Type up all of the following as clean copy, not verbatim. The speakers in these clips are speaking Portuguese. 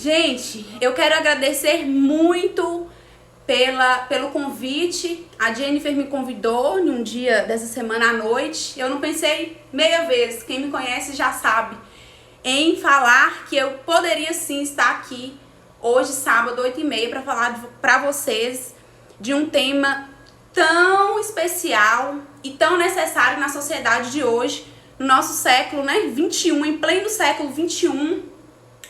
Gente, eu quero agradecer muito pelo convite. A Jennifer me convidou em um dia dessa semana à noite. Eu não pensei meia vez, quem me conhece já sabe, em falar que eu poderia sim estar aqui hoje, sábado, 8h30, para falar para vocês de um tema tão especial e tão necessário na sociedade de hoje, no nosso século, né, 21, em pleno século 21,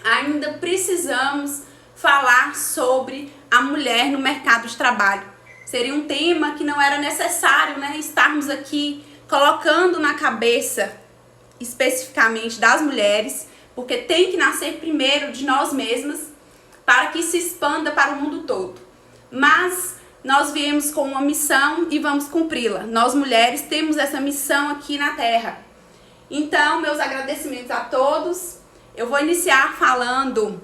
ainda precisamos falar sobre a mulher no mercado de trabalho. Seria um tema que não era necessário, né, estarmos aqui colocando na cabeça especificamente das mulheres, porque tem que nascer primeiro de nós mesmas para que se expanda para o mundo todo. Mas nós viemos com uma missão e vamos cumpri-la. Nós mulheres temos essa missão aqui na Terra. Então, meus agradecimentos a todos. Eu vou iniciar falando,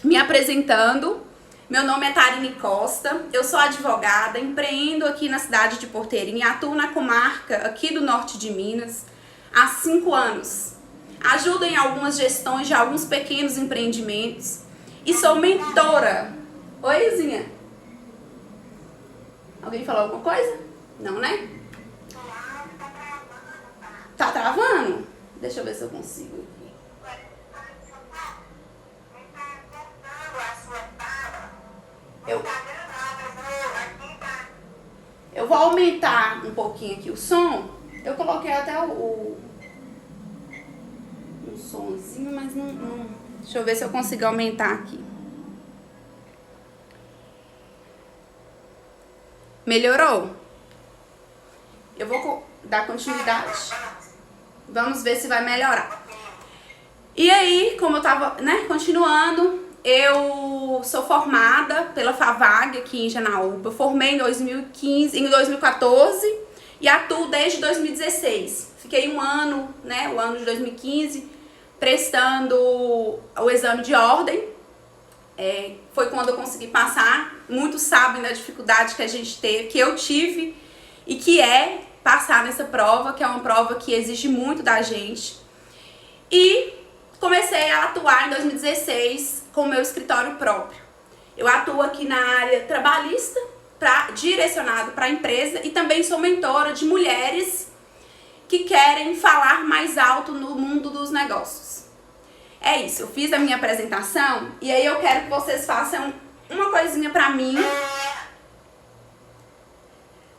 me apresentando. Meu nome é Tarine Costa, eu sou advogada, empreendo aqui na cidade de Porteirinha e atuo na comarca aqui do norte de Minas há 5 anos. Ajudo em algumas gestões de alguns pequenos empreendimentos e sou mentora. Oi, Izinha. Alguém falou alguma coisa? Não, né? Tá travando? Deixa eu ver se eu consigo aqui. Eu vou aumentar um pouquinho aqui o som. Eu coloquei até um sonzinho, mas não... Deixa eu ver se eu consigo aumentar aqui. Melhorou? Eu vou dar continuidade. Vamos ver se vai melhorar. E aí, como eu tava, né, continuando, eu sou formada pela FAVAG aqui em Janaúba. Eu formei em 2014 e atuo desde 2016. Fiquei um ano, né, o ano de 2015, prestando o exame de ordem. Foi quando eu consegui passar. Muitos sabem da dificuldade que a gente teve, que eu tive, e que é passar nessa prova, que é uma prova que exige muito da gente. E comecei a atuar em 2016 com o meu escritório próprio. Eu atuo aqui na área trabalhista, direcionado para a empresa, e também sou mentora de mulheres que querem falar mais alto no mundo dos negócios. É isso, eu fiz a minha apresentação e aí eu quero que vocês façam uma coisinha pra mim.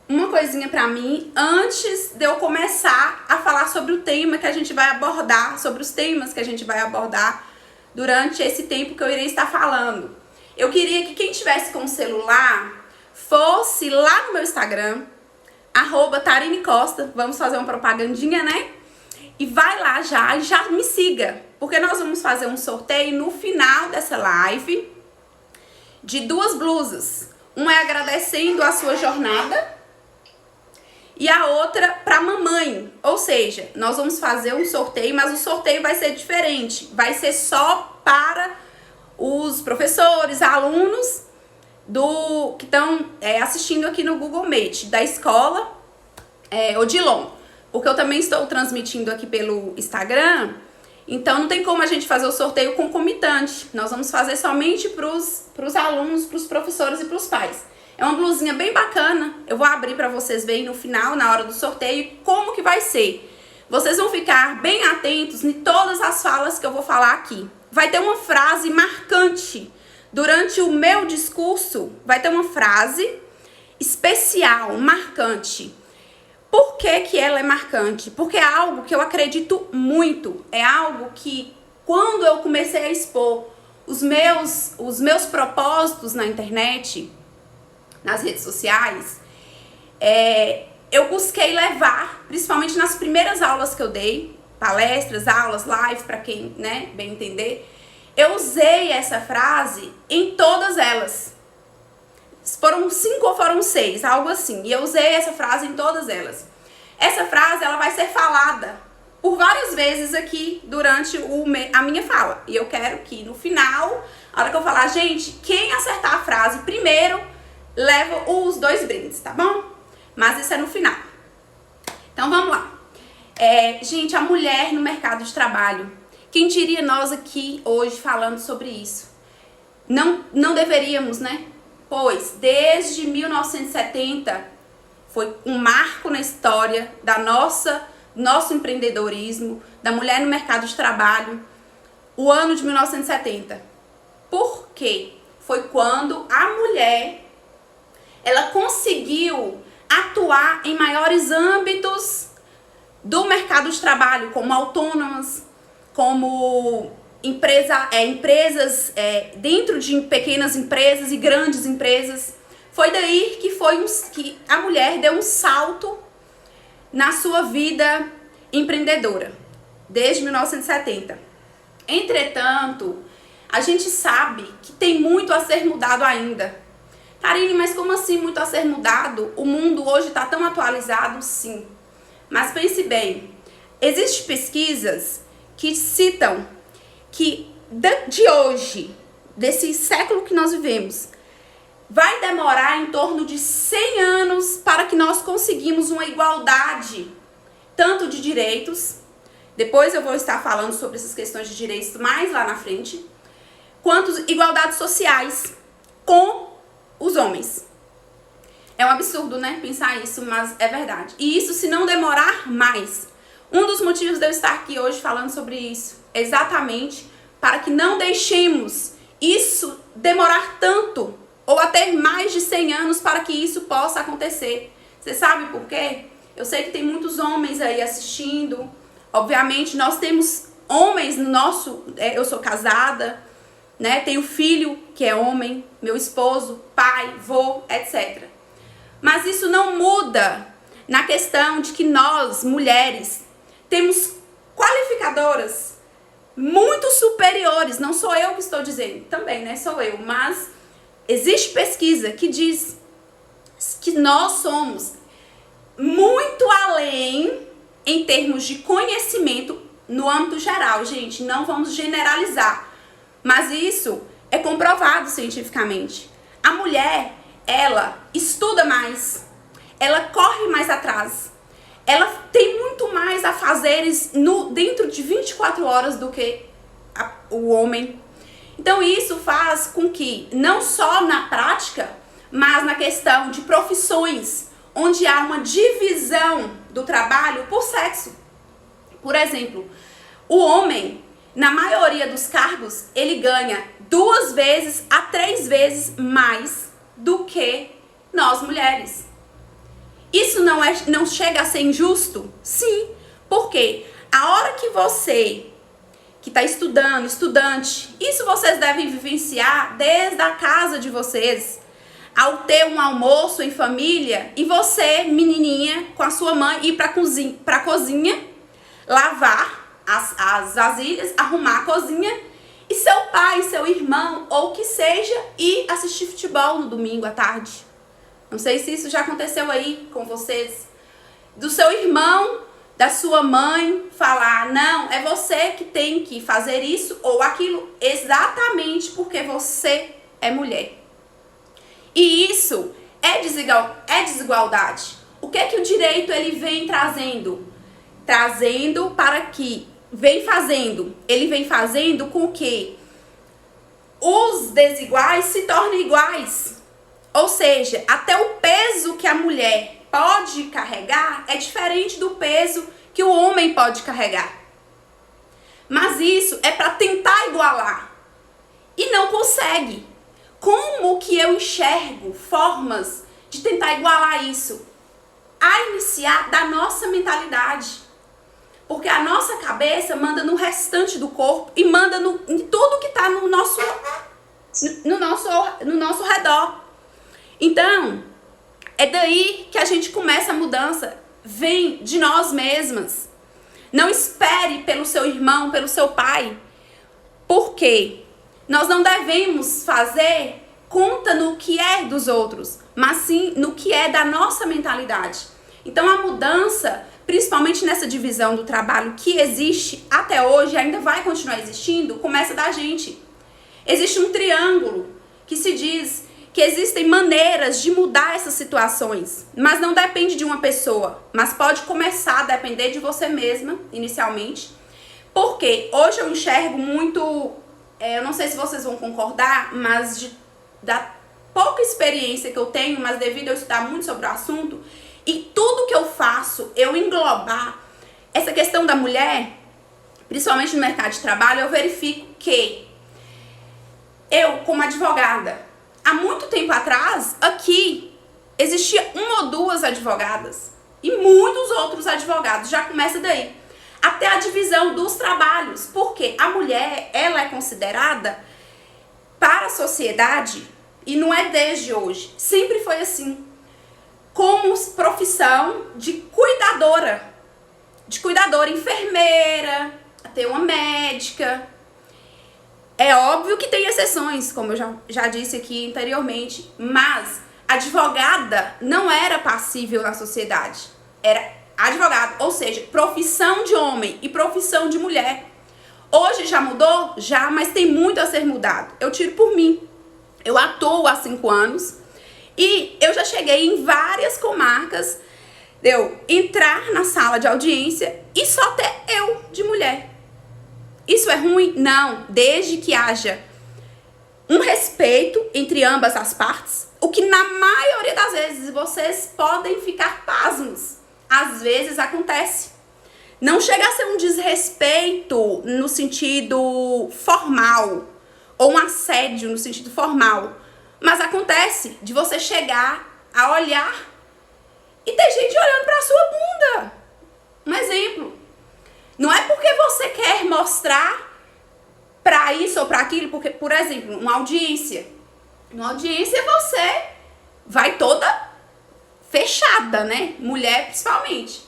Uma coisinha pra mim antes de eu começar a falar sobre o tema que a gente vai abordar, sobre os temas que a gente vai abordar durante esse tempo que eu irei estar falando. Eu queria que quem tivesse com o celular fosse lá no meu Instagram, @TarineCosta, vamos fazer uma propagandinha, né? E vai lá já e já me siga, porque nós vamos fazer um sorteio no final dessa live de 2 blusas. Uma é agradecendo a sua jornada e a outra para mamãe. Ou seja, nós vamos fazer um sorteio, mas o sorteio vai ser diferente. Vai ser só para os professores, alunos que estão assistindo aqui no Google Meet da escola Odilon. Porque eu também estou transmitindo aqui pelo Instagram, então não tem como a gente fazer o sorteio concomitante. Nós vamos fazer somente para os alunos, para os professores e para os pais. É uma blusinha bem bacana, eu vou abrir para vocês verem no final, na hora do sorteio, como que vai ser. Vocês vão ficar bem atentos em todas as falas que eu vou falar aqui. Vai ter uma frase marcante. Durante o meu discurso, vai ter uma frase especial, marcante. Por que que ela é marcante? Porque é algo que eu acredito muito. É algo que, quando eu comecei a expor os meus propósitos na internet, nas redes sociais, eu busquei levar, principalmente nas primeiras aulas que eu dei, palestras, aulas, live, para quem, né, bem entender, eu usei essa frase em todas elas. Foram 5 ou foram 6, algo assim. E eu usei essa frase em todas elas. Essa frase, ela vai ser falada por várias vezes aqui durante a minha fala. E eu quero que no final, a hora que eu falar, gente, quem acertar a frase primeiro, leva os 2 brindes, tá bom? Mas isso é no final. Então vamos lá. Gente, a mulher no mercado de trabalho. Quem diria nós aqui hoje falando sobre isso? Não deveríamos, né? Pois desde 1970 foi um marco na história da nosso empreendedorismo, da mulher no mercado de trabalho, o ano de 1970. Por quê? Foi quando a mulher ela conseguiu atuar em maiores âmbitos do mercado de trabalho, como autônomas, como empresas dentro de pequenas empresas e grandes empresas. Foi daí que a mulher deu um salto na sua vida empreendedora, desde 1970. Entretanto, a gente sabe que tem muito a ser mudado ainda. Karine, mas como assim muito a ser mudado? O mundo hoje está tão atualizado, sim. Mas pense bem, existem pesquisas que citam que de hoje, desse século que nós vivemos, vai demorar em torno de 100 anos para que nós conseguimos uma igualdade, tanto de direitos, depois eu vou estar falando sobre essas questões de direitos mais lá na frente, quanto igualdades sociais com os homens. É um absurdo, né, pensar isso, mas é verdade. E isso se não demorar mais. Um dos motivos de eu estar aqui hoje falando sobre isso, exatamente para que não deixemos isso demorar tanto, ou até mais de 100 anos para que isso possa acontecer. Você sabe por quê? Eu sei que tem muitos homens aí assistindo. Obviamente, nós temos homens no nosso... eu sou casada, né? Tenho filho que é homem, meu esposo, pai, vô, etc. Mas isso não muda na questão de que nós, mulheres, temos qualificadoras muito superiores. Não sou eu que estou dizendo, também, né? Sou eu, mas existe pesquisa que diz que nós somos muito além em termos de conhecimento no âmbito geral, gente. Não vamos generalizar, mas isso é comprovado cientificamente. A mulher, ela estuda mais, ela corre mais atrás, ela tem muito mais a fazeres dentro de 24 horas do que o homem. Então isso faz com que, não só na prática, mas na questão de profissões, onde há uma divisão do trabalho por sexo. Por exemplo, o homem, na maioria dos cargos, ele ganha 2 vezes a 3 vezes mais do que nós mulheres. Isso não chega a ser injusto? Sim, porque a hora que você que está estudando, estudante, isso vocês devem vivenciar desde a casa de vocês, ao ter um almoço em família e você, menininha, com a sua mãe, ir para a cozinha, lavar as vasilhas, arrumar a cozinha, e seu pai, seu irmão, ou o que seja, ir assistir futebol no domingo à tarde. Não sei se isso já aconteceu aí com vocês. Do seu irmão, da sua mãe, falar, não, é você que tem que fazer isso ou aquilo, exatamente porque você é mulher. E isso é desigualdade. O que é que o direito ele vem trazendo? Trazendo para que ele vem fazendo com que os desiguais se tornem iguais. Ou seja, até o peso que a mulher pode carregar é diferente do peso que o homem pode carregar. Mas isso é para tentar igualar. E não consegue. Como que eu enxergo formas de tentar igualar isso? A iniciar da nossa mentalidade. Porque a nossa cabeça manda no restante do corpo e manda em tudo que está no nosso redor. Então, é daí que a gente começa a mudança. Vem de nós mesmas. Não espere pelo seu irmão, pelo seu pai. Por quê? Nós não devemos fazer conta no que é dos outros, mas sim no que é da nossa mentalidade. Então a mudança, principalmente nessa divisão do trabalho que existe até hoje, ainda vai continuar existindo, começa da gente. Existe um triângulo que se diz que existem maneiras de mudar essas situações, mas não depende de uma pessoa, mas pode começar a depender de você mesma, inicialmente, porque hoje eu enxergo muito eu não sei se vocês vão concordar, mas da pouca experiência que eu tenho, mas devido a eu estudar muito sobre o assunto, e tudo que eu faço, eu englobar essa questão da mulher, principalmente no mercado de trabalho, eu verifico que eu, como advogada, há muito tempo atrás, aqui, existia uma ou duas advogadas e muitos outros advogados, já começa daí. Até a divisão dos trabalhos, porque a mulher, ela é considerada para a sociedade, e não é desde hoje, sempre foi assim, como profissão de cuidadora, enfermeira, até uma médica. É óbvio que tem exceções, como eu já disse aqui anteriormente, mas advogada não era passível na sociedade, era advogado, ou seja, profissão de homem e profissão de mulher. Hoje já mudou? Já, mas tem muito a ser mudado. Eu tiro por mim. Eu atuo há 5 anos e eu já cheguei em várias comarcas de eu entrar na sala de audiência e só ter eu de mulher. Isso é ruim? Não, desde que haja um respeito entre ambas as partes, o que na maioria das vezes vocês podem ficar pasmos. Às vezes acontece. Não chega a ser um desrespeito no sentido formal, ou um assédio no sentido formal, mas acontece de você chegar a olhar e ter gente olhando pra sua bunda. Um exemplo. Não é porque você quer mostrar pra isso ou pra aquilo, porque, por exemplo, uma audiência. Numa audiência você vai toda fechada, né? Mulher principalmente.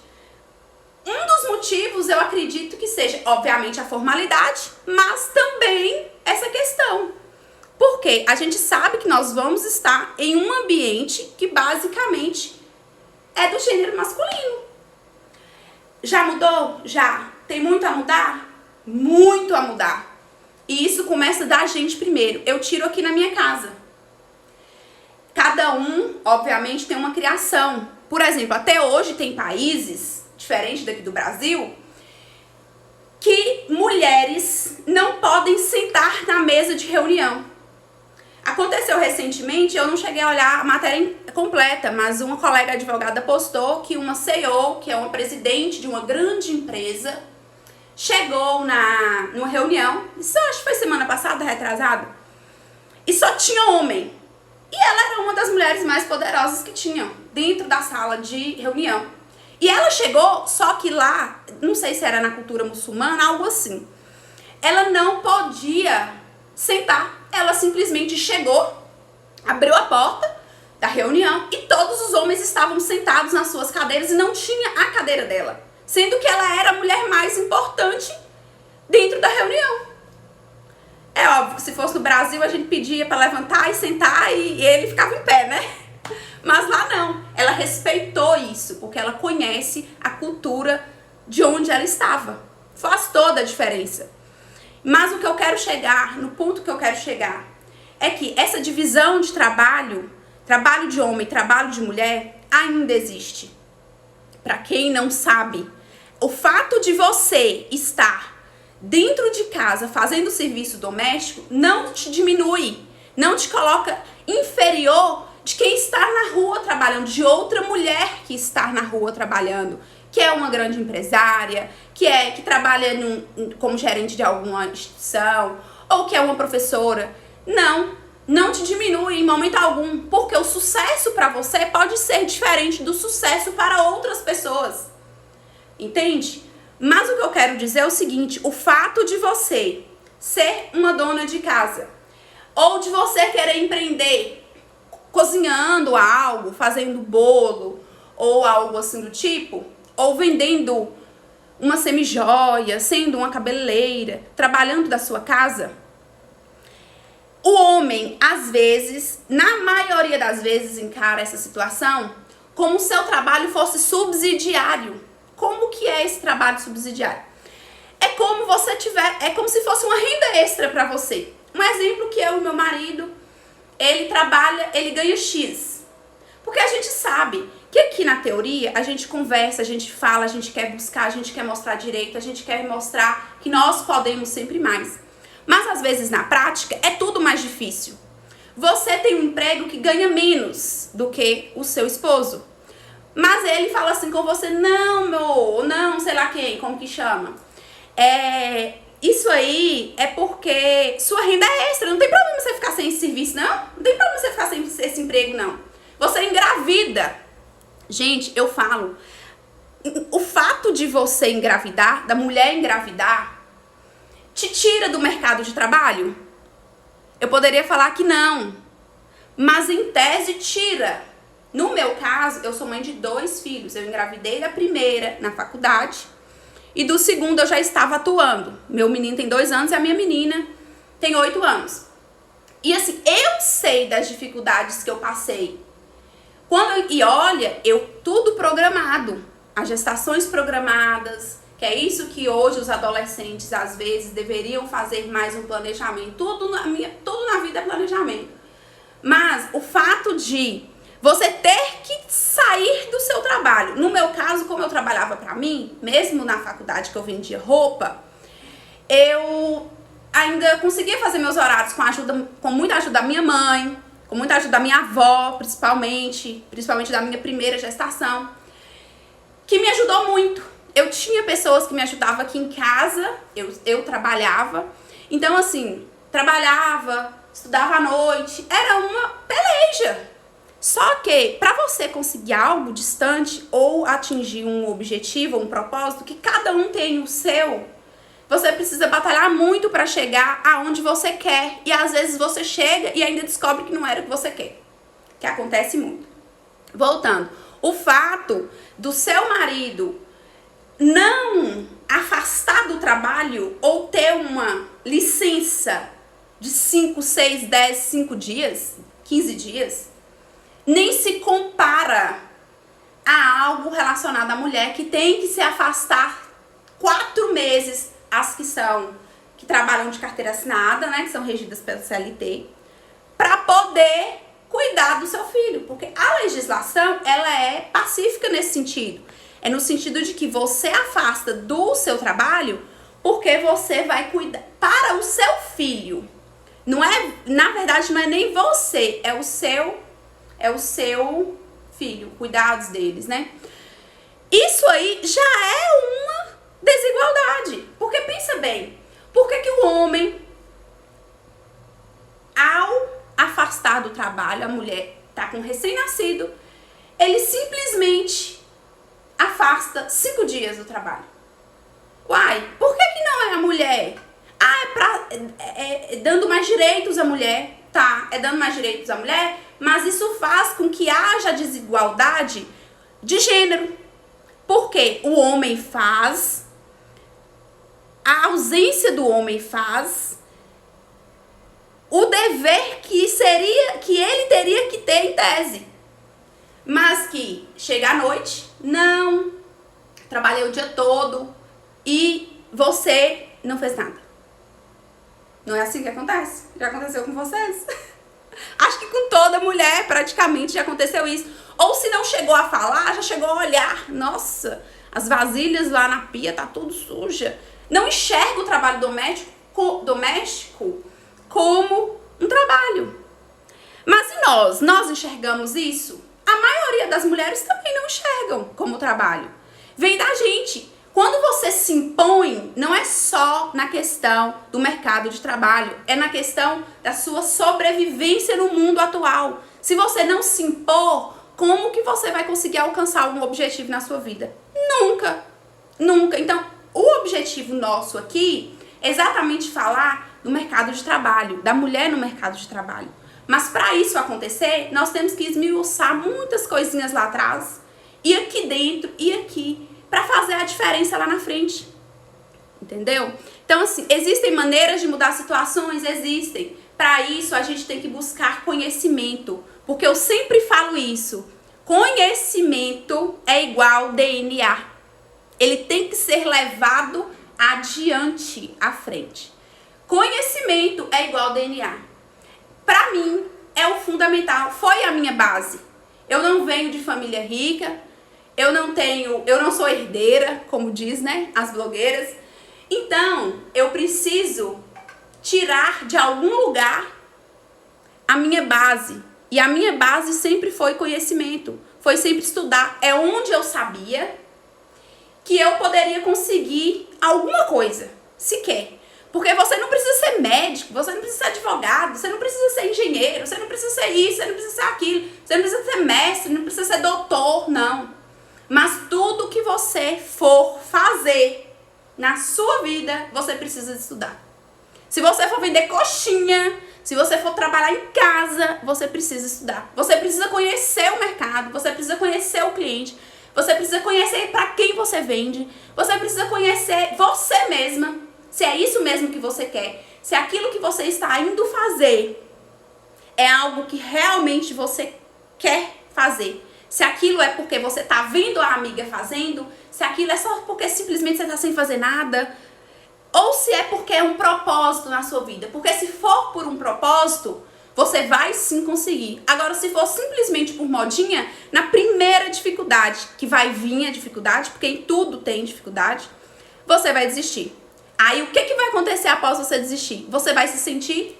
Um dos motivos eu acredito que seja, obviamente, a formalidade, mas também essa questão. Porque a gente sabe que nós vamos estar em um ambiente que basicamente é do gênero masculino. Já mudou? Já. Tem muito a mudar? Muito a mudar. E isso começa da gente primeiro. Eu tiro aqui na minha casa. Cada um, obviamente, tem uma criação. Por exemplo, até hoje tem países, diferente daqui do Brasil, que mulheres não podem sentar na mesa de reunião. Aconteceu recentemente, eu não cheguei a olhar a matéria completa, mas uma colega advogada postou que uma CEO, que é uma presidente de uma grande empresa, chegou numa reunião, isso eu acho que foi semana passada, retrasado, e só tinha homem. E ela era uma das mulheres mais poderosas que tinham dentro da sala de reunião. E ela chegou, só que lá, não sei se era na cultura muçulmana, algo assim, ela não podia sentar. Ela simplesmente chegou, abriu a porta da reunião e todos os homens estavam sentados nas suas cadeiras e não tinha a cadeira dela, sendo que ela era a mulher mais importante dentro da reunião. É óbvio que se fosse no Brasil a gente pedia para levantar e sentar e ele ficava em pé, né? Mas lá não, ela respeitou isso, porque ela conhece a cultura de onde ela estava. Faz toda a diferença. Mas o que eu quero chegar, no ponto que eu quero chegar, é que essa divisão de trabalho, trabalho de homem, trabalho de mulher, ainda existe. Para quem não sabe, o fato de você estar dentro de casa fazendo serviço doméstico não te diminui, não te coloca inferior de quem está na rua trabalhando, de outra mulher que está na rua trabalhando, que é uma grande empresária, que trabalha como gerente de alguma instituição, ou que é uma professora. Não te diminui em momento algum, porque o sucesso para você pode ser diferente do sucesso para outras pessoas. Entende? Mas o que eu quero dizer é o seguinte, o fato de você ser uma dona de casa, ou de você querer empreender, cozinhando algo, fazendo bolo, ou algo assim do tipo, ou vendendo uma semijoia, sendo uma cabeleireira, trabalhando da sua casa, o homem, às vezes, na maioria das vezes, encara essa situação como se o seu trabalho fosse subsidiário. Como que é esse trabalho subsidiário? É como se fosse uma renda extra para você. Um exemplo que eu e meu marido, ele trabalha, ele ganha X. Porque a gente sabe que aqui na teoria a gente conversa, a gente fala, a gente quer buscar, a gente quer mostrar direito, a gente quer mostrar que nós podemos sempre mais. Mas às vezes na prática é tudo mais difícil. Você tem um emprego que ganha menos do que o seu esposo. Mas ele fala assim com você, não, meu, não, sei lá quem, como que chama. Isso aí é porque sua renda é extra, não tem problema você ficar sem esse serviço, não. Não tem problema você ficar sem esse emprego, não. Você engravida. Gente, eu falo, o fato de você engravidar, da mulher engravidar, te tira do mercado de trabalho? Eu poderia falar que não, mas em tese tira. No meu caso, eu sou mãe de 2 filhos. Eu engravidei da primeira na faculdade e do segundo eu já estava atuando. Meu menino tem 2 anos e a minha menina tem 8 anos. E assim, eu sei das dificuldades que eu passei. Olha, tudo programado. As gestações programadas, que é isso que hoje os adolescentes às vezes deveriam fazer mais um planejamento. Tudo na vida é planejamento. Mas o fato de você ter que sair do seu trabalho. No meu caso, como eu trabalhava pra mim, mesmo na faculdade que eu vendia roupa, eu ainda conseguia fazer meus horários com muita ajuda da minha mãe, com muita ajuda da minha avó, principalmente da minha primeira gestação, que me ajudou muito. Eu tinha pessoas que me ajudavam aqui em casa, eu trabalhava. Então, assim, trabalhava, estudava à noite, era uma peleja. Só que, para você conseguir algo distante ou atingir um objetivo, um propósito, que cada um tem o seu, você precisa batalhar muito para chegar aonde você quer. E às vezes você chega e ainda descobre que não era o que você quer. Que acontece muito. Voltando, o fato do seu marido não afastar do trabalho ou ter uma licença de 5, 6, 10, 5 dias, 15 dias, nem se compara a algo relacionado à mulher que tem que se afastar 4 meses, as que trabalham de carteira assinada, né, que são regidas pelo CLT, para poder cuidar do seu filho, porque a legislação, ela é pacífica nesse sentido. É no sentido de que você afasta do seu trabalho porque você vai cuidar para o seu filho. Não é, na verdade, não é nem você, é o seu filho, cuidados deles, né? Isso aí já é uma desigualdade. Porque pensa bem, por que o homem, ao afastar do trabalho, a mulher tá com um recém-nascido, ele simplesmente afasta 5 dias do trabalho? Uai, por que não é a mulher? Dando mais direitos à mulher, tá? É dando mais direitos à mulher, mas isso faz com que haja desigualdade de gênero. Porque o homem faz, a ausência do homem faz o dever que ele teria que ter em tese. Mas que chega à noite, não, trabalhei o dia todo e você não fez nada. Não é assim que acontece? Já aconteceu com vocês? Acho que com toda mulher praticamente já aconteceu isso. Ou se não chegou a falar, já chegou a olhar. Nossa, as vasilhas lá na pia tá tudo suja. Não enxerga o trabalho doméstico como um trabalho. Mas e nós enxergamos isso? A maioria das mulheres também não enxergam como trabalho. Vem da gente. Quando você se impõe, não é só na questão do mercado de trabalho, é na questão da sua sobrevivência no mundo atual. Se você não se impor, como que você vai conseguir alcançar um objetivo na sua vida? Nunca. Nunca. Então, o objetivo nosso aqui é exatamente falar do mercado de trabalho, da mulher no mercado de trabalho. Mas para isso acontecer, nós temos que esmiuçar muitas coisinhas lá atrás, e aqui dentro, e aqui, para fazer a diferença lá na frente. Entendeu? Então, assim, existem maneiras de mudar situações? Existem. Para isso, a gente tem que buscar conhecimento. Porque eu sempre falo isso. Conhecimento é igual DNA. Ele tem que ser levado adiante, à frente. Conhecimento é igual DNA. Para mim, é o fundamental. Foi a minha base. Eu não venho de família rica. Eu não sou herdeira, como diz, né, as blogueiras. Então, eu preciso tirar de algum lugar a minha base. E a minha base sempre foi conhecimento, foi sempre estudar. É onde eu sabia que eu poderia conseguir alguma coisa, sequer. Porque você não precisa ser médico, você não precisa ser advogado, você não precisa ser engenheiro, você não precisa ser isso, você não precisa ser aquilo, você não precisa ser mestre, não precisa ser doutor, não. Mas tudo que você for fazer na sua vida, você precisa de estudar. Se você for vender coxinha, se você for trabalhar em casa, você precisa estudar. Você precisa conhecer o mercado, você precisa conhecer o cliente, você precisa conhecer para quem você vende, você precisa conhecer você mesma, se é isso mesmo que você quer, se aquilo que você está indo fazer é algo que realmente você quer fazer. Se aquilo é porque você tá vendo a amiga fazendo, se aquilo é só porque simplesmente você tá sem fazer nada, ou se é porque é um propósito na sua vida. Porque se for por um propósito, você vai sim conseguir. Agora, se for simplesmente por modinha, na primeira dificuldade, que vai vir a dificuldade, porque em tudo tem dificuldade, você vai desistir. Aí, o que vai acontecer após você desistir? Você vai se sentir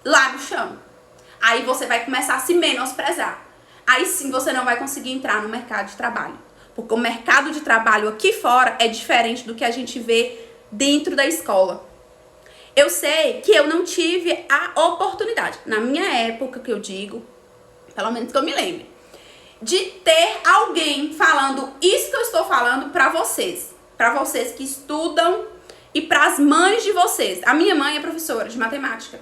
lá no chão. Aí, você vai começar a se menosprezar. Aí sim você não vai conseguir entrar no mercado de trabalho. Porque o mercado de trabalho aqui fora é diferente do que a gente vê dentro da escola. Eu sei que eu não tive a oportunidade, na minha época que eu digo, pelo menos que eu me lembre, de ter alguém falando isso que eu estou falando para vocês que estudam e para as mães de vocês. A minha mãe é professora de matemática.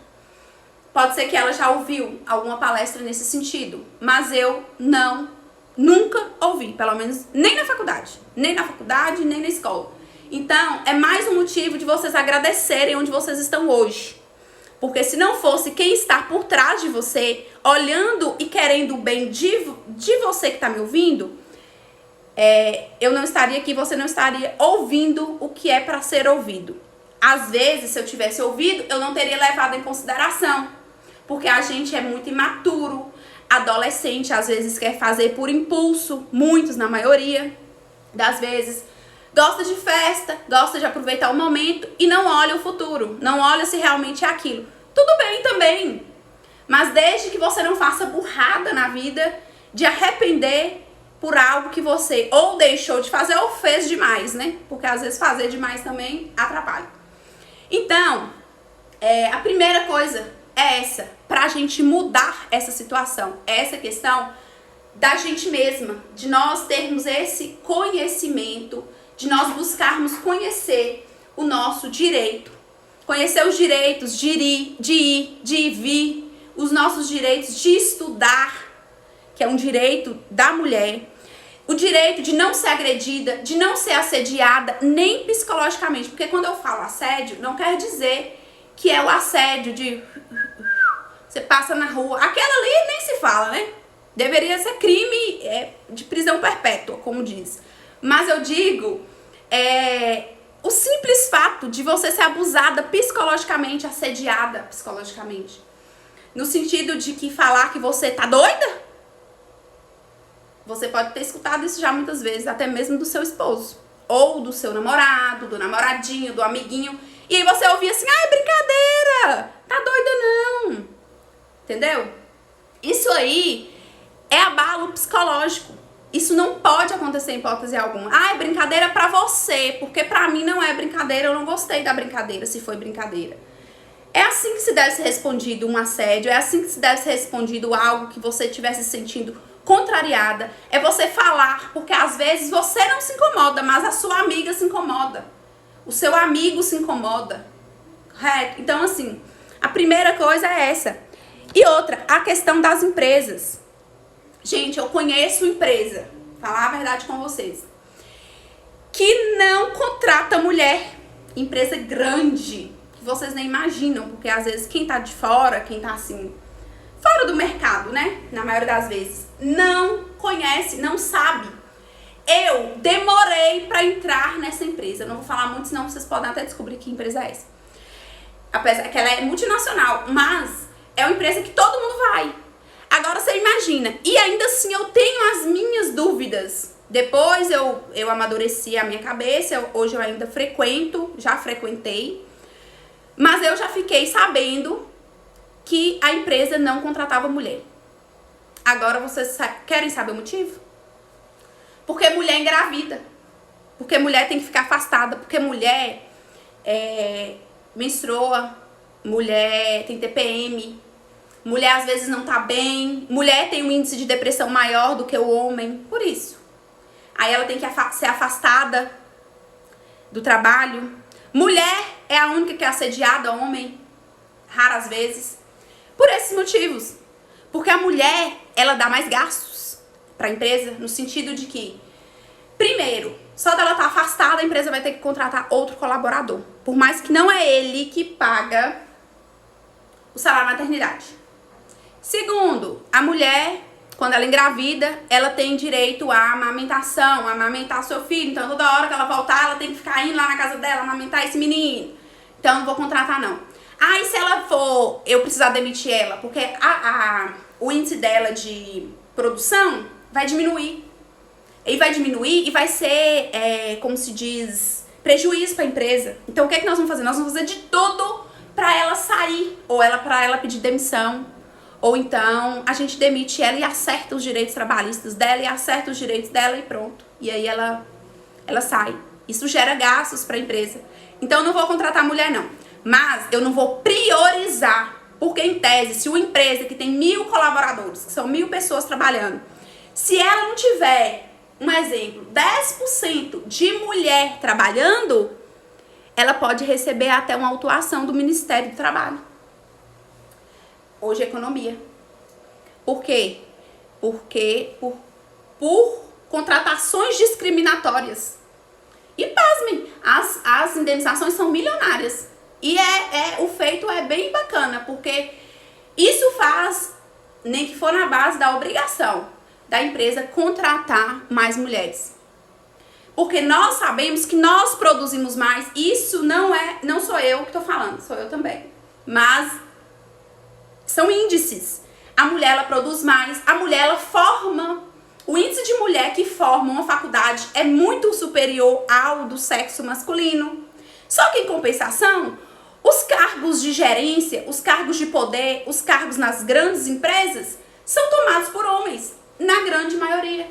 Pode ser que ela já ouviu alguma palestra nesse sentido, mas eu nunca ouvi, pelo menos nem na faculdade, nem na escola. Então, é mais um motivo de vocês agradecerem onde vocês estão hoje. Porque se não fosse quem está por trás de você, olhando e querendo o bem de você que está me ouvindo, eu não estaria aqui, você não estaria ouvindo o que é para ser ouvido. Às vezes, se eu tivesse ouvido, eu não teria levado em consideração. Porque a gente é muito imaturo, adolescente às vezes quer fazer por impulso, muitos na maioria das vezes, gosta de festa, gosta de aproveitar o momento e não olha o futuro, não olha se realmente é aquilo. Tudo bem também, mas desde que você não faça burrada na vida de arrepender por algo que você ou deixou de fazer ou fez demais, né? Porque às vezes fazer demais também atrapalha. Então, a primeira coisa é essa, pra gente mudar essa situação, essa questão da gente mesma, de nós termos esse conhecimento, de nós buscarmos conhecer o nosso direito, conhecer os direitos de ir, de vir, os nossos direitos de estudar, que é um direito da mulher, o direito de não ser agredida, de não ser assediada, nem psicologicamente, porque quando eu falo assédio, não quer dizer que é o assédio de você passa na rua, aquela ali nem se fala, né? Deveria ser crime de prisão perpétua, como diz. Mas eu digo, o simples fato de você ser abusada psicologicamente, assediada psicologicamente. No sentido de que falar que você tá doida? Você pode ter escutado isso já muitas vezes, até mesmo do seu esposo. Ou do seu namorado, do namoradinho, do amiguinho. E aí você ouvia assim, é brincadeira, tá doida não. Entendeu? Isso aí é abalo psicológico. Isso não pode acontecer em hipótese alguma. É brincadeira pra você, porque pra mim não é brincadeira, eu não gostei da brincadeira, se foi brincadeira. É assim que se deve ser respondido um assédio, é assim que se deve ser respondido algo que você estivesse se sentindo contrariada. É você falar, porque às vezes você não se incomoda, mas a sua amiga se incomoda. O seu amigo se incomoda. Correto? Então, assim, a primeira coisa é essa. E outra, a questão das empresas. Gente, eu conheço empresa, falar a verdade com vocês, que não contrata mulher. Empresa grande, que vocês nem imaginam, porque às vezes quem tá de fora, quem tá assim, fora do mercado, né? Na maioria das vezes, não conhece, não sabe. Eu demorei pra entrar nessa empresa. Eu não vou falar muito, senão vocês podem até descobrir que empresa é essa. Apesar que ela é multinacional, mas é uma empresa que todo mundo vai. Agora você imagina, e ainda assim eu tenho as minhas dúvidas. Depois eu amadureci a minha cabeça, hoje eu ainda frequento, já frequentei. Mas eu já fiquei sabendo que a empresa não contratava mulher. Agora vocês querem saber o motivo? Porque mulher engravida. Porque mulher tem que ficar afastada. Porque mulher menstrua. Mulher tem TPM. Mulher às vezes não tá bem. Mulher tem um índice de depressão maior do que o homem. Por isso. Aí ela tem que ser afastada do trabalho. Mulher é a única que é assediada, homem. Raras vezes. Por esses motivos. Porque a mulher, ela dá mais gastos para a empresa, no sentido de que, primeiro, só dela estar afastada, a empresa vai ter que contratar outro colaborador. Por mais que não é ele que paga o salário maternidade. Segundo, a mulher, quando ela engravida, ela tem direito à amamentação, a amamentar seu filho. Então, toda hora que ela voltar, ela tem que ficar indo lá na casa dela, amamentar esse menino. Então, não vou contratar, não. Ah, e se ela for, eu precisar demitir ela, porque o índice dela de produção vai diminuir. Ele vai diminuir e vai ser, como se diz, prejuízo para a empresa. Então, o que é que nós vamos fazer? Nós vamos fazer de tudo para ela sair, ou para ela pedir demissão. Ou então, a gente demite ela e acerta os direitos trabalhistas dela e acerta os direitos dela e pronto. E aí ela sai. Isso gera gastos para a empresa. Então, eu não vou contratar mulher, não. Mas eu não vou priorizar, porque em tese, se uma empresa que tem 1.000 colaboradores, que são 1.000 pessoas trabalhando, se ela não tiver, um exemplo, 10% de mulher trabalhando, ela pode receber até uma autuação do Ministério do Trabalho. Hoje é economia. Por quê? Porque por contratações discriminatórias. E pasmem, as indenizações são milionárias. E o feito é bem bacana, porque isso faz, nem que for na base da obrigação da empresa contratar mais mulheres. Porque nós sabemos que nós produzimos mais, isso não sou eu que estou falando, sou eu também. Mas são índices. A mulher, ela produz mais, a mulher, ela forma. O índice de mulher que forma uma faculdade é muito superior ao do sexo masculino. Só que, em compensação, os cargos de gerência, os cargos de poder, os cargos nas grandes empresas são tomados por homens, na grande maioria.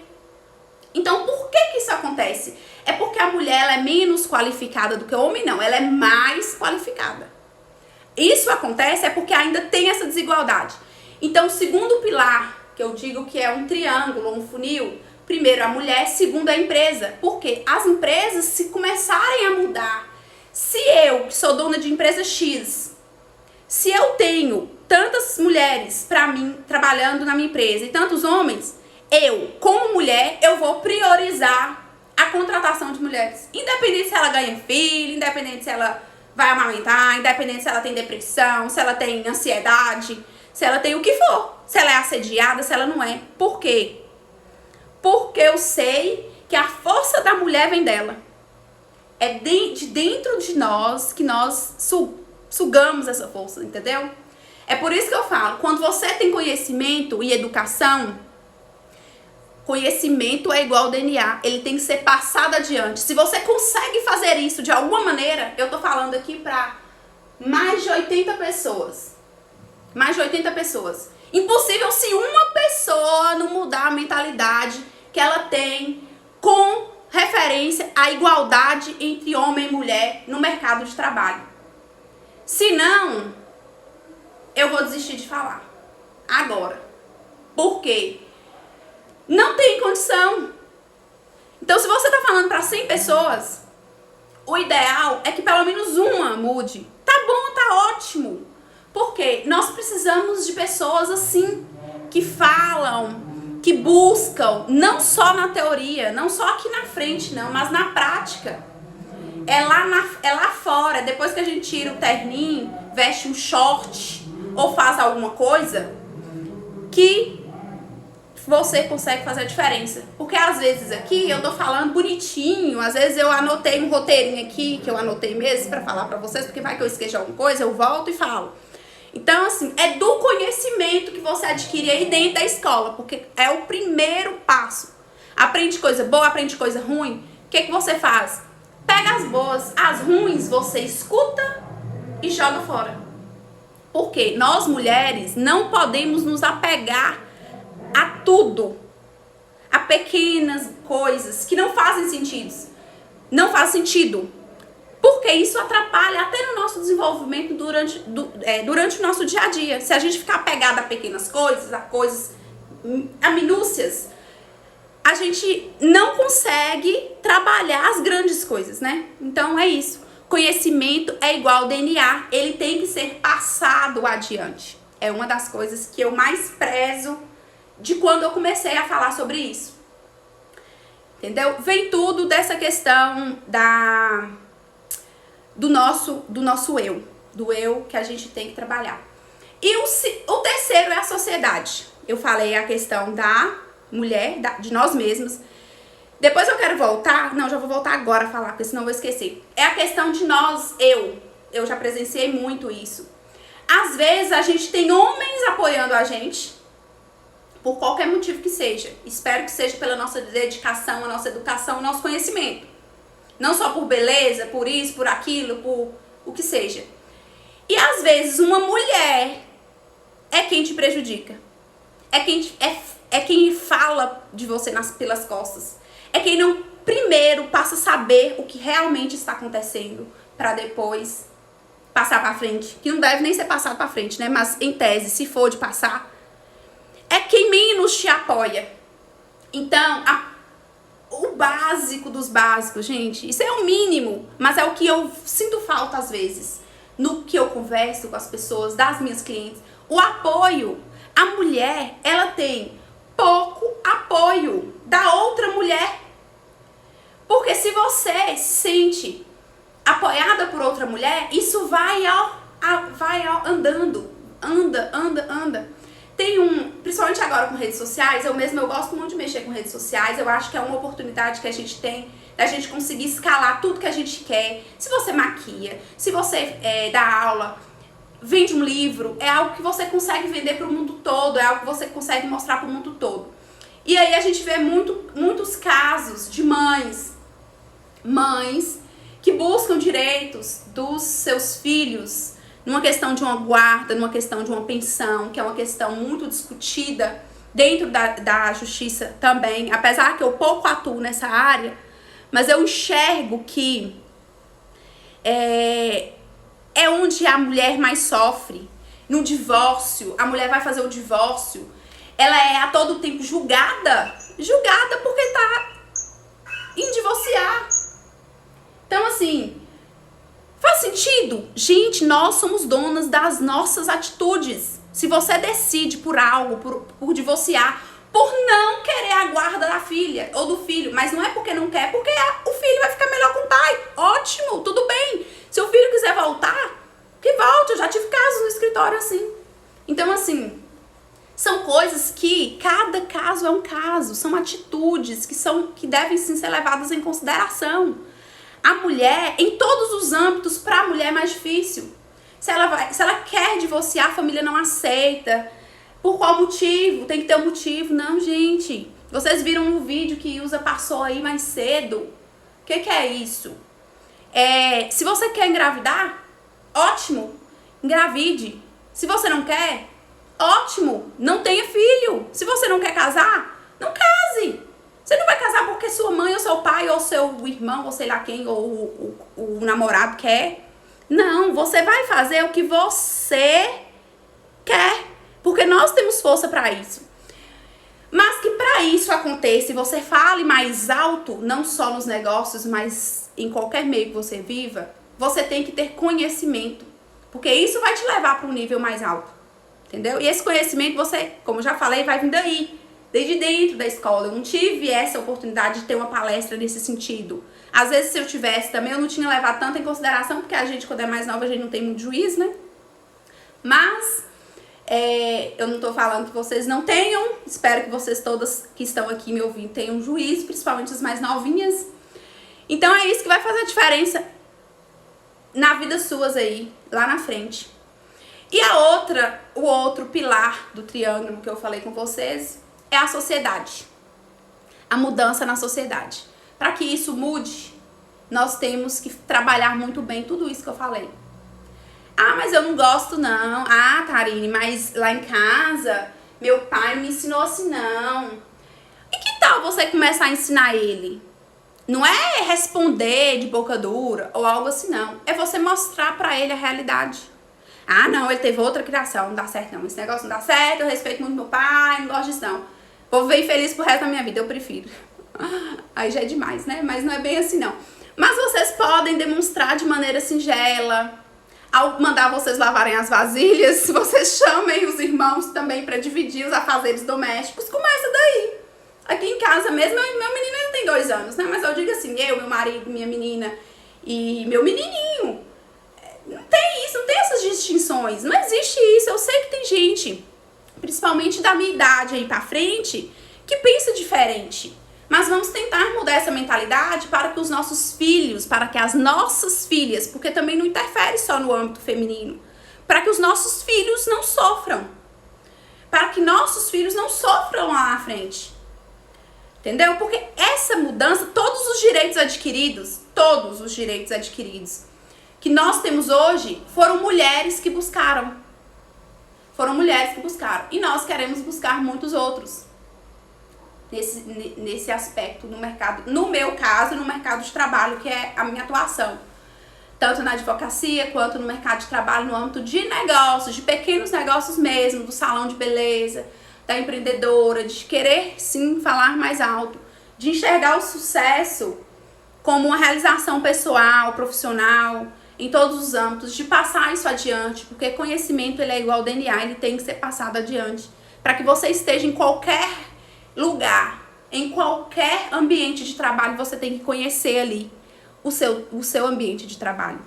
Então, por que isso acontece? É porque a mulher ela é menos qualificada do que o homem? Não, ela é mais qualificada. Isso acontece é porque ainda tem essa desigualdade. Então, o segundo pilar, que eu digo que é um triângulo, um funil, primeiro a mulher, segundo a empresa. Por quê? As empresas, se começarem a mudar, se eu, que sou dona de empresa X, se eu tenho tantas mulheres para mim trabalhando na minha empresa e tantos homens, eu, como mulher, eu vou priorizar a contratação de mulheres. Independente se ela ganha filho, independente se ela vai amamentar, independente se ela tem depressão, se ela tem ansiedade, se ela tem o que for. Se ela é assediada, se ela não é. Por quê? Porque eu sei que a força da mulher vem dela. É de dentro de nós que nós sugamos essa força, entendeu? É por isso que eu falo, quando você tem conhecimento e educação, conhecimento é igual ao DNA, ele tem que ser passado adiante. Se você consegue fazer isso de alguma maneira, eu tô falando aqui pra mais de 80 pessoas. Mais de 80 pessoas. Impossível se uma pessoa não mudar a mentalidade que ela tem com referência à igualdade entre homem e mulher no mercado de trabalho. Se não, eu vou desistir de falar. Agora. Por quê? Não tem condição. Então, se você tá falando para 100 pessoas, o ideal é que pelo menos uma mude. Tá bom, tá ótimo. Por quê? Nós precisamos de pessoas assim, que falam, que buscam, não só na teoria, não só aqui na frente, não, mas na prática. É lá fora, depois que a gente tira o terninho, veste um short ou faz alguma coisa, que você consegue fazer a diferença. Porque às vezes aqui eu tô falando bonitinho, às vezes eu anotei um roteirinho aqui, que eu anotei mesmo pra falar pra vocês, porque vai que eu esqueço de alguma coisa, eu volto e falo. Então, assim, é do conhecimento que você adquire aí dentro da escola, porque é o primeiro passo. Aprende coisa boa, aprende coisa ruim. O que você faz? Pega as boas, as ruins você escuta e joga fora. Porque nós mulheres não podemos nos apegar a tudo, a pequenas coisas que não fazem sentido. Não faz sentido. Porque isso atrapalha até no nosso desenvolvimento durante o nosso dia a dia. Se a gente ficar apegada a pequenas coisas, a minúcias, a gente não consegue trabalhar as grandes coisas, né? Então é isso. Conhecimento é igual ao DNA. Ele tem que ser passado adiante. É uma das coisas que eu mais prezo de quando eu comecei a falar sobre isso. Entendeu? Vem tudo dessa questão do nosso eu. Do eu que a gente tem que trabalhar. E o terceiro é a sociedade. Eu falei a questão da mulher, de nós mesmos. Depois eu quero voltar. Não, já vou voltar agora a falar, porque senão eu vou esquecer. É a questão de nós, eu. Eu já presenciei muito isso. Às vezes a gente tem homens apoiando a gente, por qualquer motivo que seja. Espero que seja pela nossa dedicação, a nossa educação, o nosso conhecimento. Não só por beleza, por isso, por aquilo, por o que seja. E às vezes uma mulher é quem te prejudica. É quem fala de você pelas costas. É quem não primeiro passa a saber o que realmente está acontecendo para depois passar para frente. Que não deve nem ser passado para frente, né? Mas em tese, se for de passar, é quem menos te apoia. Então, o básico dos básicos, gente, isso é o mínimo, mas é o que eu sinto falta às vezes, no que eu converso com as pessoas, das minhas clientes. O apoio. A mulher, ela tem pouco apoio da outra mulher. Porque se você se sente apoiada por outra mulher, isso vai andando. Anda. Principalmente agora com redes sociais, eu gosto muito de mexer com redes sociais. Eu acho que é uma oportunidade que a gente tem da gente conseguir escalar tudo que a gente quer. Se você maquia, se você dá aula, vende um livro, é algo que você consegue vender para o mundo todo, é algo que você consegue mostrar para o mundo todo. E aí a gente vê muitos casos de mães que buscam direitos dos seus filhos numa questão de uma guarda, numa questão de uma pensão, que é uma questão muito discutida dentro da justiça também, apesar que eu pouco atuo nessa área, mas eu enxergo que é onde a mulher mais sofre. No divórcio, a mulher vai fazer o divórcio, ela é a todo tempo julgada porque tá em divorciar. Então, assim, faz sentido? Gente, nós somos donas das nossas atitudes. Se você decide por algo, por divorciar, por não querer a guarda da filha ou do filho, mas não é porque não quer, porque o filho vai ficar melhor com o pai. Ótimo, tudo bem. Se o filho quiser voltar, que volte. Eu já tive casos no escritório assim. Então, assim, são coisas que cada caso é um caso. São atitudes que devem sim ser levadas em consideração. A mulher, em todos os âmbitos, para a mulher é mais difícil. Se ela quer divorciar, a família não aceita. Por qual motivo? Tem que ter um motivo. Não, gente. Vocês viram um vídeo que Ilza passou aí mais cedo. O que é isso? Se você quer engravidar, ótimo, engravide. Se você não quer, ótimo, não tenha filho. Se você não quer casar, não case. Você não vai casar porque sua mãe ou seu pai ou seu irmão ou sei lá quem ou o namorado quer. Não, você vai fazer o que você quer, porque nós temos força para isso. Mas que para isso aconteça e você fale mais alto, não só nos negócios, mas em qualquer meio que você viva, você tem que ter conhecimento, porque isso vai te levar para um nível mais alto, entendeu? E esse conhecimento você, como eu já falei, vai vir daí, desde dentro da escola. Eu não tive essa oportunidade de ter uma palestra nesse sentido. Às vezes, se eu tivesse também, eu não tinha levado tanto em consideração, porque a gente, quando é mais nova, a gente não tem muito juízo, né? Mas eu não tô falando que vocês não tenham. Espero que vocês todas que estão aqui me ouvindo tenham juízo, principalmente as mais novinhas. Então é isso que vai fazer a diferença na vida suas aí, lá na frente. E o outro pilar do triângulo que eu falei com vocês é a sociedade. A mudança na sociedade. Para que isso mude, nós temos que trabalhar muito bem tudo isso que eu falei. Ah, mas eu não gosto não. Ah, Tarine, mas lá em casa, meu pai me ensinou assim não. E que tal você começar a ensinar ele? Não é responder de boca dura ou algo assim não. É você mostrar pra ele a realidade. Ah, não, ele teve outra criação, não dá certo não. Esse negócio não dá certo, eu respeito muito meu pai, não gosto disso não. Vou viver infeliz pro resto da minha vida, eu prefiro. Aí já é demais, né? Mas não é bem assim não. Mas vocês podem demonstrar de maneira singela. Ao mandar vocês lavarem as vasilhas, vocês chamem os irmãos também para dividir os afazeres domésticos. Começa daí. Aqui em casa mesmo, meu menino ainda tem 2 anos, né? Mas eu digo assim, eu, meu marido, minha menina e meu menininho. Não tem isso, não tem essas distinções. Não existe isso. Eu sei que tem gente, principalmente da minha idade aí pra frente, que pensa diferente. Mas vamos tentar mudar essa mentalidade para que os nossos filhos, para que as nossas filhas, porque também não interfere só no âmbito feminino, para que os nossos filhos não sofram. Para que nossos filhos não sofram lá na frente. Entendeu? Porque essa mudança, todos os direitos adquiridos que nós temos hoje, foram mulheres que buscaram. Foram mulheres que buscaram. E nós queremos buscar muitos outros. Nesse aspecto no mercado, no meu caso, no mercado de trabalho, que é a minha atuação. Tanto na advocacia, quanto no mercado de trabalho, no âmbito de negócios, de pequenos negócios mesmo, do salão de beleza, da empreendedora, de querer sim falar mais alto, de enxergar o sucesso como uma realização pessoal, profissional, em todos os âmbitos, de passar isso adiante, porque conhecimento ele é igual ao DNA, ele tem que ser passado adiante, para que você esteja em qualquer lugar, em qualquer ambiente de trabalho, você tem que conhecer ali o seu ambiente de trabalho.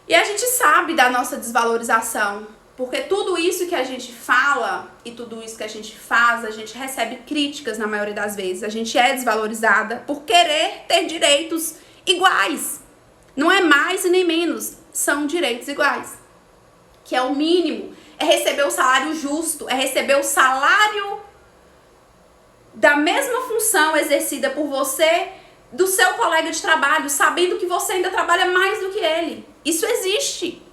E a gente sabe da nossa desvalorização, porque tudo isso que a gente fala e tudo isso que a gente faz, a gente recebe críticas na maioria das vezes. A gente é desvalorizada por querer ter direitos iguais. Não é mais e nem menos, são direitos iguais. Que é o mínimo, é receber o salário justo, é receber o salário da mesma função exercida por você, do seu colega de trabalho, sabendo que você ainda trabalha mais do que ele. Isso existe.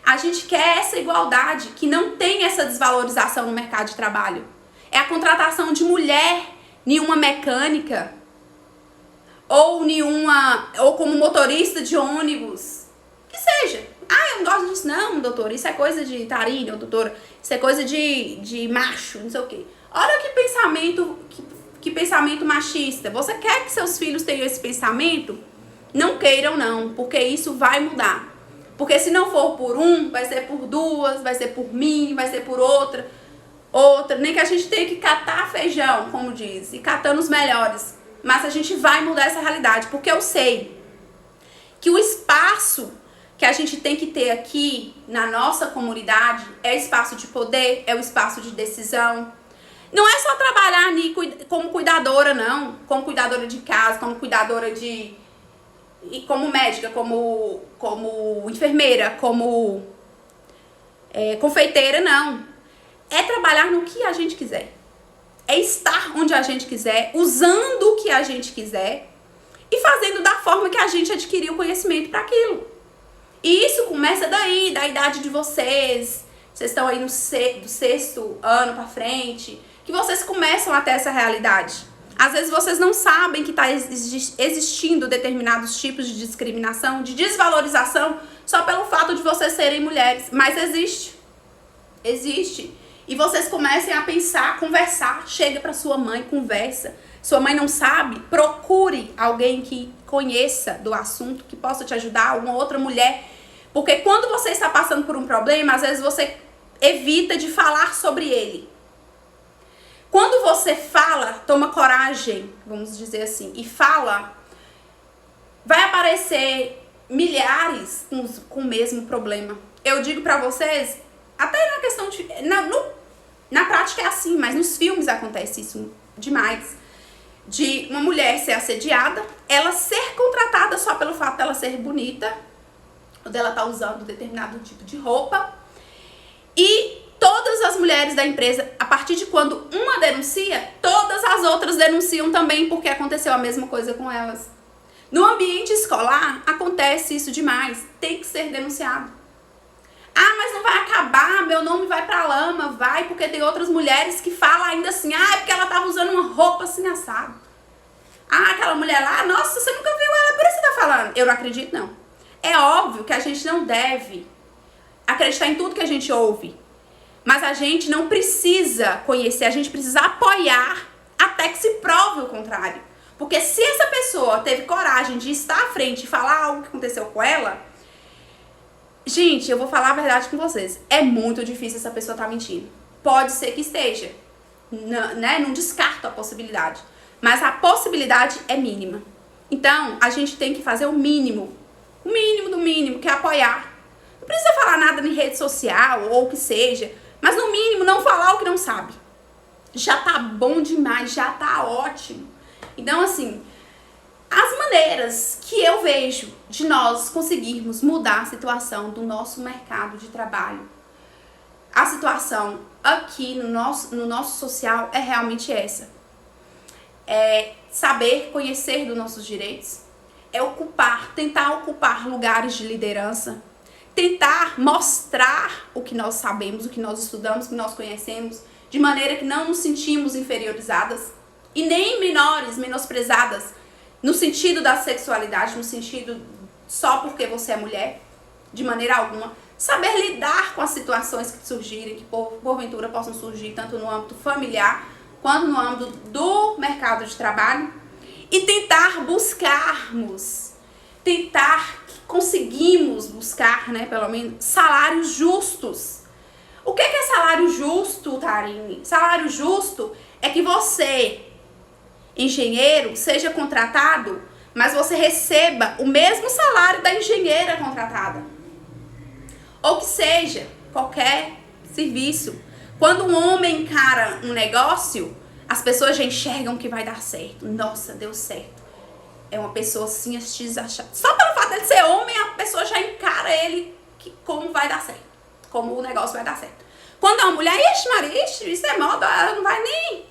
A gente quer essa igualdade, que não tem essa desvalorização no mercado de trabalho. É a contratação de mulher em uma mecânica, ou como motorista de ônibus, que seja. Ah, eu não gosto disso não, doutora, isso é coisa de Tarine, ou doutora, isso é coisa de macho, não sei o quê. Olha que pensamento machista. Você quer que seus filhos tenham esse pensamento? Não queiram não, porque isso vai mudar. Porque se não for por um, vai ser por duas, vai ser por mim, vai ser por outra. Nem que a gente tenha que catar feijão, como diz, e catando os melhores. Mas a gente vai mudar essa realidade, porque eu sei que o espaço que a gente tem que ter aqui na nossa comunidade é espaço de poder, é o espaço de decisão. Não é só trabalhar ali como cuidadora, não. Como cuidadora de casa, como cuidadora e como médica, como enfermeira, como confeiteira, não. É trabalhar no que a gente quiser. É estar onde a gente quiser, usando o que a gente quiser e fazendo da forma que a gente adquiriu o conhecimento para aquilo. E isso começa daí, da idade de vocês. Vocês estão aí do 6º ano para frente, que vocês começam a ter essa realidade. Às vezes vocês não sabem que está existindo determinados tipos de discriminação, de desvalorização, só pelo fato de vocês serem mulheres. Mas existe. Existe. E vocês comecem a pensar, conversar. Chega para sua mãe, conversa. Sua mãe não sabe? Procure alguém que conheça do assunto, que possa te ajudar, uma outra mulher. Porque quando você está passando por um problema, às vezes você evita de falar sobre ele. Quando você fala, toma coragem, vamos dizer assim, e fala, vai aparecer milhares com o mesmo problema. Eu digo pra vocês, até na questão de... Na prática é assim, mas nos filmes acontece isso demais. De uma mulher ser assediada, ela ser contratada só pelo fato dela ser bonita, ou dela estar usando determinado tipo de roupa, e todas as mulheres da empresa, a partir de quando uma denuncia, todas as outras denunciam também, porque aconteceu a mesma coisa com elas. No ambiente escolar, acontece isso demais, tem que ser denunciado. Ah, mas não vai acabar, meu nome vai pra lama. Vai, porque tem outras mulheres que falam ainda assim, ah, é porque ela tava usando uma roupa assim assada. Ah, aquela mulher lá, nossa, você nunca viu ela, por isso você tá falando. Eu não acredito, não. É óbvio que a gente não deve acreditar em tudo que a gente ouve. Mas a gente não precisa conhecer, a gente precisa apoiar até que se prove o contrário. Porque se essa pessoa teve coragem de estar à frente e falar algo que aconteceu com ela, gente, eu vou falar a verdade com vocês. É muito difícil essa pessoa estar mentindo. Pode ser que esteja, né? Não descarto a possibilidade. Mas a possibilidade é mínima. Então, a gente tem que fazer o mínimo do mínimo, que é apoiar. Não precisa falar nada em rede social ou o que seja, mas no mínimo não falar o que não sabe. Já tá bom demais, já tá ótimo. Então, assim, as maneiras que eu vejo de nós conseguirmos mudar a situação do nosso mercado de trabalho, a situação aqui no nosso social é realmente essa. É saber conhecer dos nossos direitos, é tentar ocupar lugares de liderança, tentar mostrar o que nós sabemos, o que nós estudamos, o que nós conhecemos, de maneira que não nos sentimos inferiorizadas e nem menores, menosprezadas, no sentido da sexualidade, no sentido só porque você é mulher, de maneira alguma. Saber lidar com as situações que surgirem, que porventura possam surgir tanto no âmbito familiar, quanto no âmbito do mercado de trabalho, e tentar conseguimos buscar, né, pelo menos, salários justos. O que é salário justo, Tarine? Salário justo é que você, engenheiro, seja contratado, mas você receba o mesmo salário da engenheira contratada. Ou que seja, qualquer serviço. Quando um homem encara um negócio, as pessoas já enxergam que vai dar certo. Nossa, deu certo. É uma pessoa assim, só pelo fato de ser homem, a pessoa já encara ele como vai dar certo. Como o negócio vai dar certo. Quando é uma mulher, Maria, isso é moda, ela não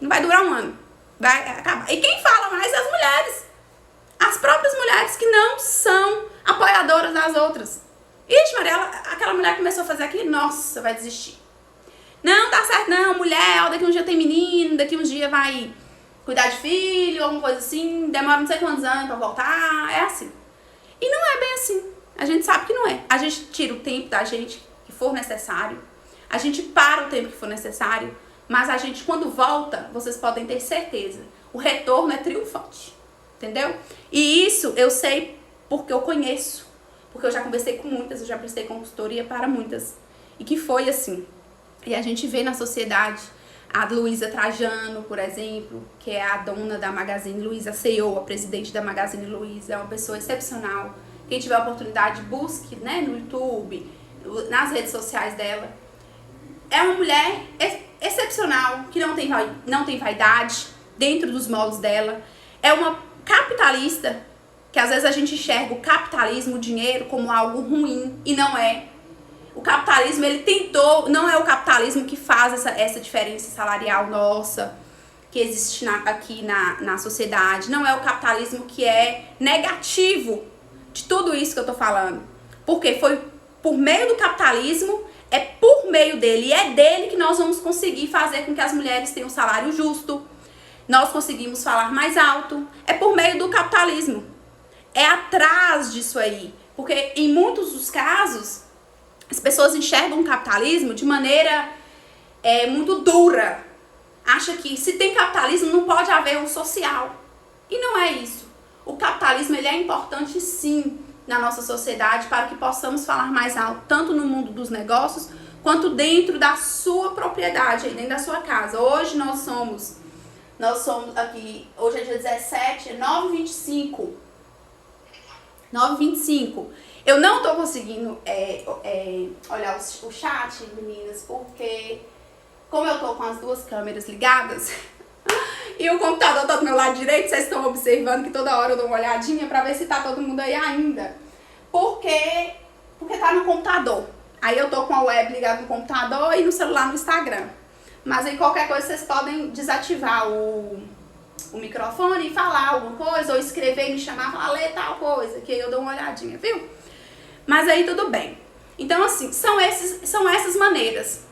vai durar um ano. Vai acabar. E quem fala mais é as mulheres. As próprias mulheres que não são apoiadoras das outras. Maria, aquela mulher começou a fazer aquilo, nossa, vai desistir. Não, dá certo não, mulher, ó, daqui um dia tem menino, daqui um dia vai cuidar de filho, alguma coisa assim, demora não sei quantos anos pra voltar, é assim. E não é bem assim, a gente sabe que não é. A gente tira o tempo da gente que for necessário, a gente para o tempo que for necessário, mas a gente quando volta, vocês podem ter certeza, o retorno é triunfante, entendeu? E isso eu sei porque eu conheço, porque eu já conversei com muitas, eu já prestei consultoria para muitas, e que foi assim. E a gente vê na sociedade a Luísa Trajano, por exemplo, que é a dona da Magazine Luiza, a CEO, a presidente da Magazine Luiza, é uma pessoa excepcional. Quem tiver a oportunidade, busque, né, no YouTube, nas redes sociais dela. É uma mulher excepcional, que não tem vaidade dentro dos moldes dela. É uma capitalista, que às vezes a gente enxerga o capitalismo, o dinheiro, como algo ruim, e não é. O capitalismo, ele tentou, não é o capitalismo que faz essa diferença salarial nossa, que existe aqui na sociedade. Não é o capitalismo que é negativo de tudo isso que eu tô falando. Porque foi por meio do capitalismo, é por meio dele, e é dele que nós vamos conseguir fazer com que as mulheres tenham um salário justo, nós conseguimos falar mais alto, é por meio do capitalismo. É atrás disso aí. Porque em muitos dos casos, as pessoas enxergam o capitalismo de maneira muito dura. Acha que se tem capitalismo não pode haver um social. E não é isso. O capitalismo ele é importante sim na nossa sociedade para que possamos falar mais alto, tanto no mundo dos negócios, quanto dentro da sua propriedade, aí dentro da sua casa. Hoje nós somos aqui, hoje é dia 17, é 9h25. 9h25. Eu não tô conseguindo olhar o chat, meninas, porque como eu tô com as duas câmeras ligadas e o computador tá do meu lado direito, vocês estão observando que toda hora eu dou uma olhadinha pra ver se tá todo mundo aí ainda. Porque tá no computador. Aí eu tô com a web ligada no computador e no celular no Instagram. Mas aí qualquer coisa vocês podem desativar o microfone e falar alguma coisa, ou escrever e me chamar e falar, lê tal coisa, que aí eu dou uma olhadinha, viu? Mas aí tudo bem. Então, assim, são essas maneiras.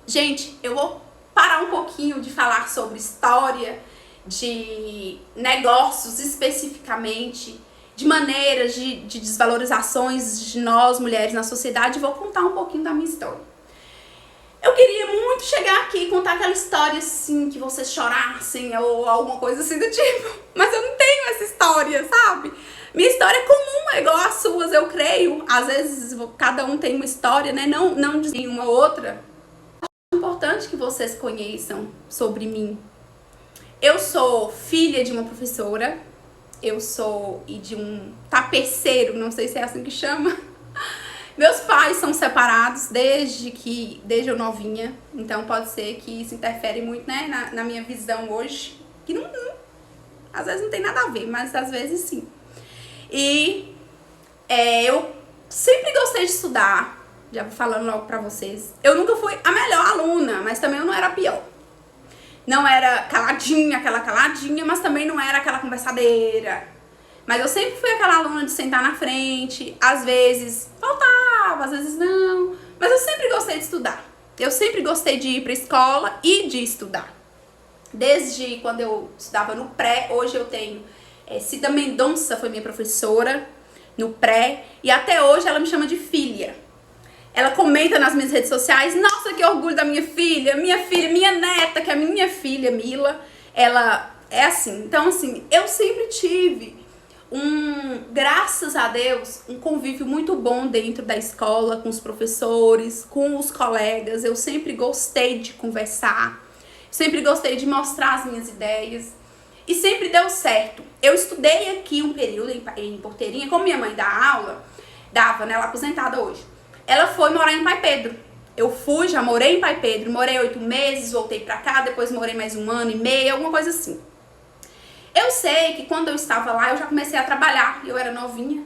Gente, eu vou parar um pouquinho de falar sobre história, de negócios especificamente, de maneiras de desvalorizações de nós, mulheres, na sociedade, e vou contar um pouquinho da minha história. Eu queria muito chegar aqui e contar aquela história assim, que vocês chorassem ou alguma coisa assim do tipo, mas eu não tenho essa história, sabe? Minha história é comum, é igual às suas, eu creio. Às vezes cada um tem uma história, né? Não dizem uma outra. É importante que vocês conheçam sobre mim. Eu sou filha de uma professora, eu sou de um tapeceiro, não sei se é assim que chama. Meus pais são separados desde eu novinha, então pode ser que isso interfere muito, né, na minha visão hoje, que às vezes não tem nada a ver, mas às vezes sim. E eu sempre gostei de estudar, já vou falando logo pra vocês. Eu nunca fui a melhor aluna, mas também eu não era a pior. Não era aquela caladinha, mas também não era aquela conversadeira. Mas eu sempre fui aquela aluna de sentar na frente, às vezes faltava, às vezes não. Mas eu sempre gostei de estudar. Eu sempre gostei de ir pra escola e de estudar. Desde quando eu estudava no pré, hoje eu tenho Cida Mendonça foi minha professora no pré, e até hoje ela me chama de filha. Ela comenta nas minhas redes sociais, nossa, que orgulho da minha neta, que é a minha filha, Mila, ela é assim. Então, assim, eu sempre tive graças a Deus, um convívio muito bom dentro da escola, com os professores, com os colegas. Eu sempre gostei de conversar, sempre gostei de mostrar as minhas ideias. E sempre deu certo. Eu estudei aqui um período em Porteirinha, como minha mãe dava, né, ela é aposentada hoje. Ela foi morar em Pai Pedro. Eu já morei em Pai Pedro, morei 8 meses, voltei pra cá, depois morei mais 1 ano e meio, alguma coisa assim. Eu sei que quando eu estava lá, eu já comecei a trabalhar, eu era novinha,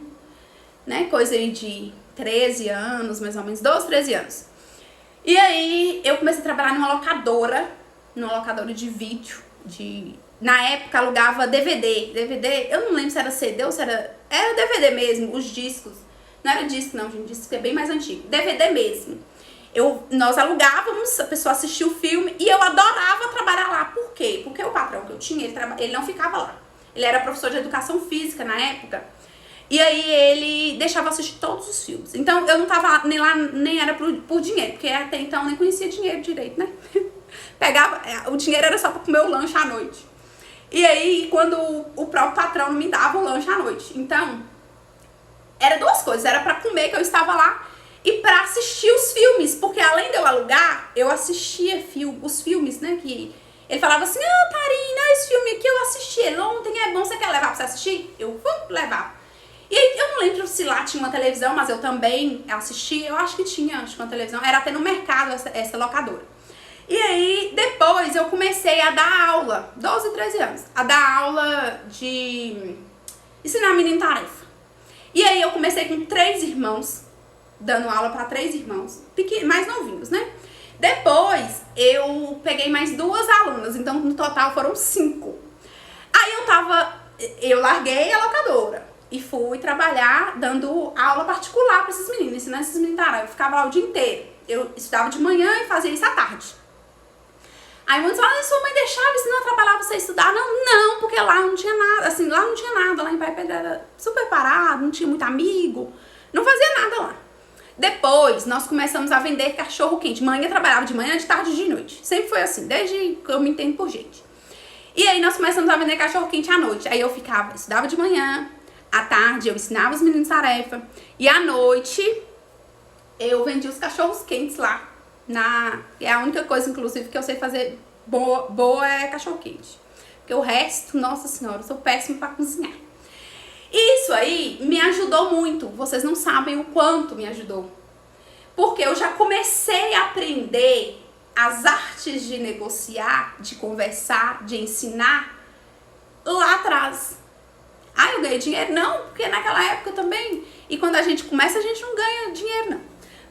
né, coisa aí de 13 anos, mais ou menos, 12, 13 anos. E aí, eu comecei a trabalhar numa locadora de vídeo, na época alugava DVD, eu não lembro se era CD ou se era DVD mesmo, os discos. Não era disco não, gente, disco é bem mais antigo, DVD mesmo. Nós alugávamos, a pessoa assistia o filme e eu adorava trabalhar lá. Por quê? Porque o patrão que eu tinha, ele não ficava lá. Ele era professor de educação física na época. E aí ele deixava assistir todos os filmes. Então eu não tava nem lá, nem era por dinheiro, porque até então eu nem conhecia dinheiro direito, né? O dinheiro era só pra comer o lanche à noite. E aí, quando o próprio patrão não me dava o lanche à noite. Então, era 2 coisas. Era pra comer, que eu estava lá, e pra assistir os filmes. Porque além de eu alugar, eu assistia os filmes, né? Que ele falava assim, Tarina, esse filme aqui eu assisti ele ontem, é bom, você quer levar pra você assistir? Eu vou levar. E aí, eu não lembro se lá tinha uma televisão, mas eu também assisti. Eu acho que tinha uma televisão. Era até no mercado essa locadora. E aí, depois eu comecei a dar aula, 12, 13 anos, a dar aula de ensinar menino tarefa. E aí eu comecei com 3 irmãos, dando aula para 3 irmãos, mais novinhos, né? Depois eu peguei mais 2 alunas, então no total foram 5. Aí eu larguei a locadora e fui trabalhar dando aula particular para esses meninos, ensinando esses meninos tarefa. Eu ficava lá o dia inteiro, eu estudava de manhã e fazia isso à tarde. Aí muitos falam, sua mãe deixava, isso não atrapalhava você estudar? Não, porque lá não tinha nada, assim, lá em Pai Pedro era super parado, não tinha muito amigo, não fazia nada lá. Depois, nós começamos a vender cachorro quente. Mãe trabalhava de manhã, de tarde e de noite. Sempre foi assim, desde que eu me entendo por gente. E aí nós começamos a vender cachorro quente à noite. Aí eu estudava de manhã, à tarde eu ensinava os meninos tarefa, e à noite eu vendia os cachorros quentes lá. É a única coisa, inclusive, que eu sei fazer boa é cachorro quente. Porque o resto, nossa senhora, eu sou péssima pra cozinhar. E isso aí me ajudou muito. Vocês não sabem o quanto me ajudou. Porque eu já comecei a aprender as artes de negociar, de conversar, de ensinar lá atrás. Eu ganhei dinheiro? Não, porque naquela época também. E quando a gente começa, a gente não ganha dinheiro, não.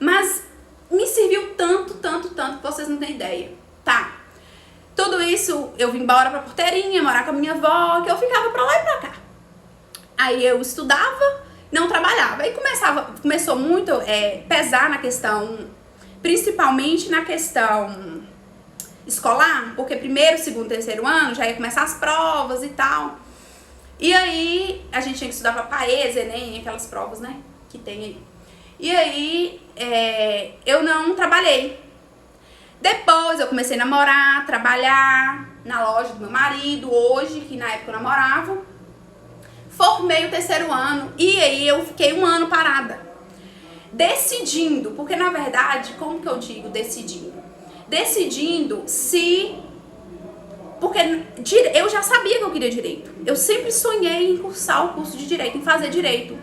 Mas me serviu tanto, que vocês não têm ideia. Tá. Tudo isso, eu vim embora pra Porteirinha, morar com a minha avó, que eu ficava pra lá e pra cá. Aí eu estudava, não trabalhava. Aí começou muito pesar na questão, principalmente na questão escolar, porque primeiro, segundo, terceiro ano já ia começar as provas e tal. E aí a gente tinha que estudar para PAES, ENEM, aquelas provas, né, que tem aí. E aí eu não trabalhei. Depois eu comecei a namorar, trabalhar na loja do meu marido, hoje, que na época eu namorava. Formei o terceiro ano e aí eu fiquei um ano parada. Decidindo, porque na verdade, como que eu digo decidindo? Decidindo se... Porque eu já sabia que eu queria direito. Eu sempre sonhei em cursar o curso de direito, em fazer direito.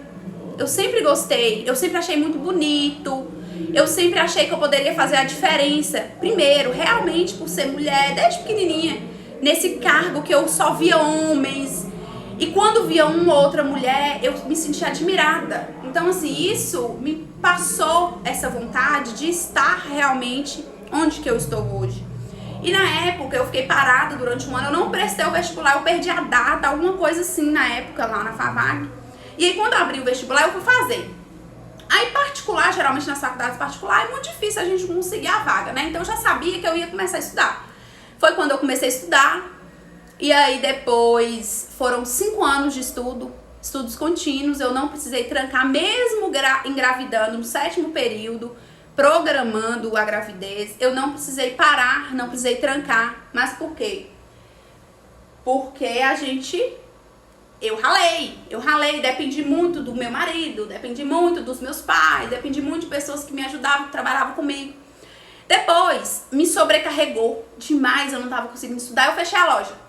Eu sempre gostei, eu sempre achei muito bonito. Eu sempre achei que eu poderia fazer a diferença. Primeiro, realmente por ser mulher, desde pequenininha, nesse cargo que eu só via homens. E quando via uma ou outra mulher, eu me sentia admirada. Então, assim, isso me passou essa vontade de estar realmente onde que eu estou hoje. E na época, eu fiquei parada durante um ano, eu não prestei o vestibular, eu perdi a data, alguma coisa assim na época, lá na FAVAG. E aí, quando eu abri o vestibular, eu fui fazer. Aí, particular, geralmente nas faculdades particulares, é muito difícil a gente conseguir a vaga, né? Então, eu já sabia que eu ia começar a estudar. Foi quando eu comecei a estudar. E aí depois foram 5 anos de estudos contínuos, eu não precisei trancar, mesmo engravidando no 7º período, programando a gravidez, eu não precisei parar, não precisei trancar. Mas por quê? Porque eu ralei, dependi muito do meu marido, dependi muito dos meus pais, dependi muito de pessoas que me ajudavam, que trabalhavam comigo. Depois, me sobrecarregou demais, eu não estava conseguindo estudar, eu fechei a loja.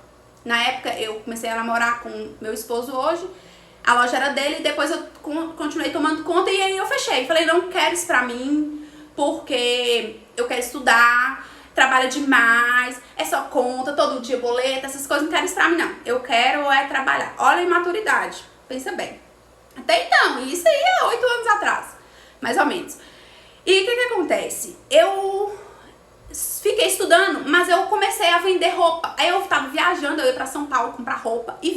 Na época, eu comecei a namorar com meu esposo hoje, a loja era dele, e depois eu continuei tomando conta, e aí eu fechei. Falei, não quero isso pra mim, porque eu quero estudar, trabalho demais, é só conta, todo dia boleto, essas coisas, não quero isso pra mim, não. Eu quero trabalhar. Olha a imaturidade, pensa bem. Até então, isso aí é 8 anos atrás, mais ou menos. E o que acontece? Eu fiquei estudando, mas eu comecei a vender roupa. Aí eu tava viajando, eu ia pra São Paulo comprar roupa e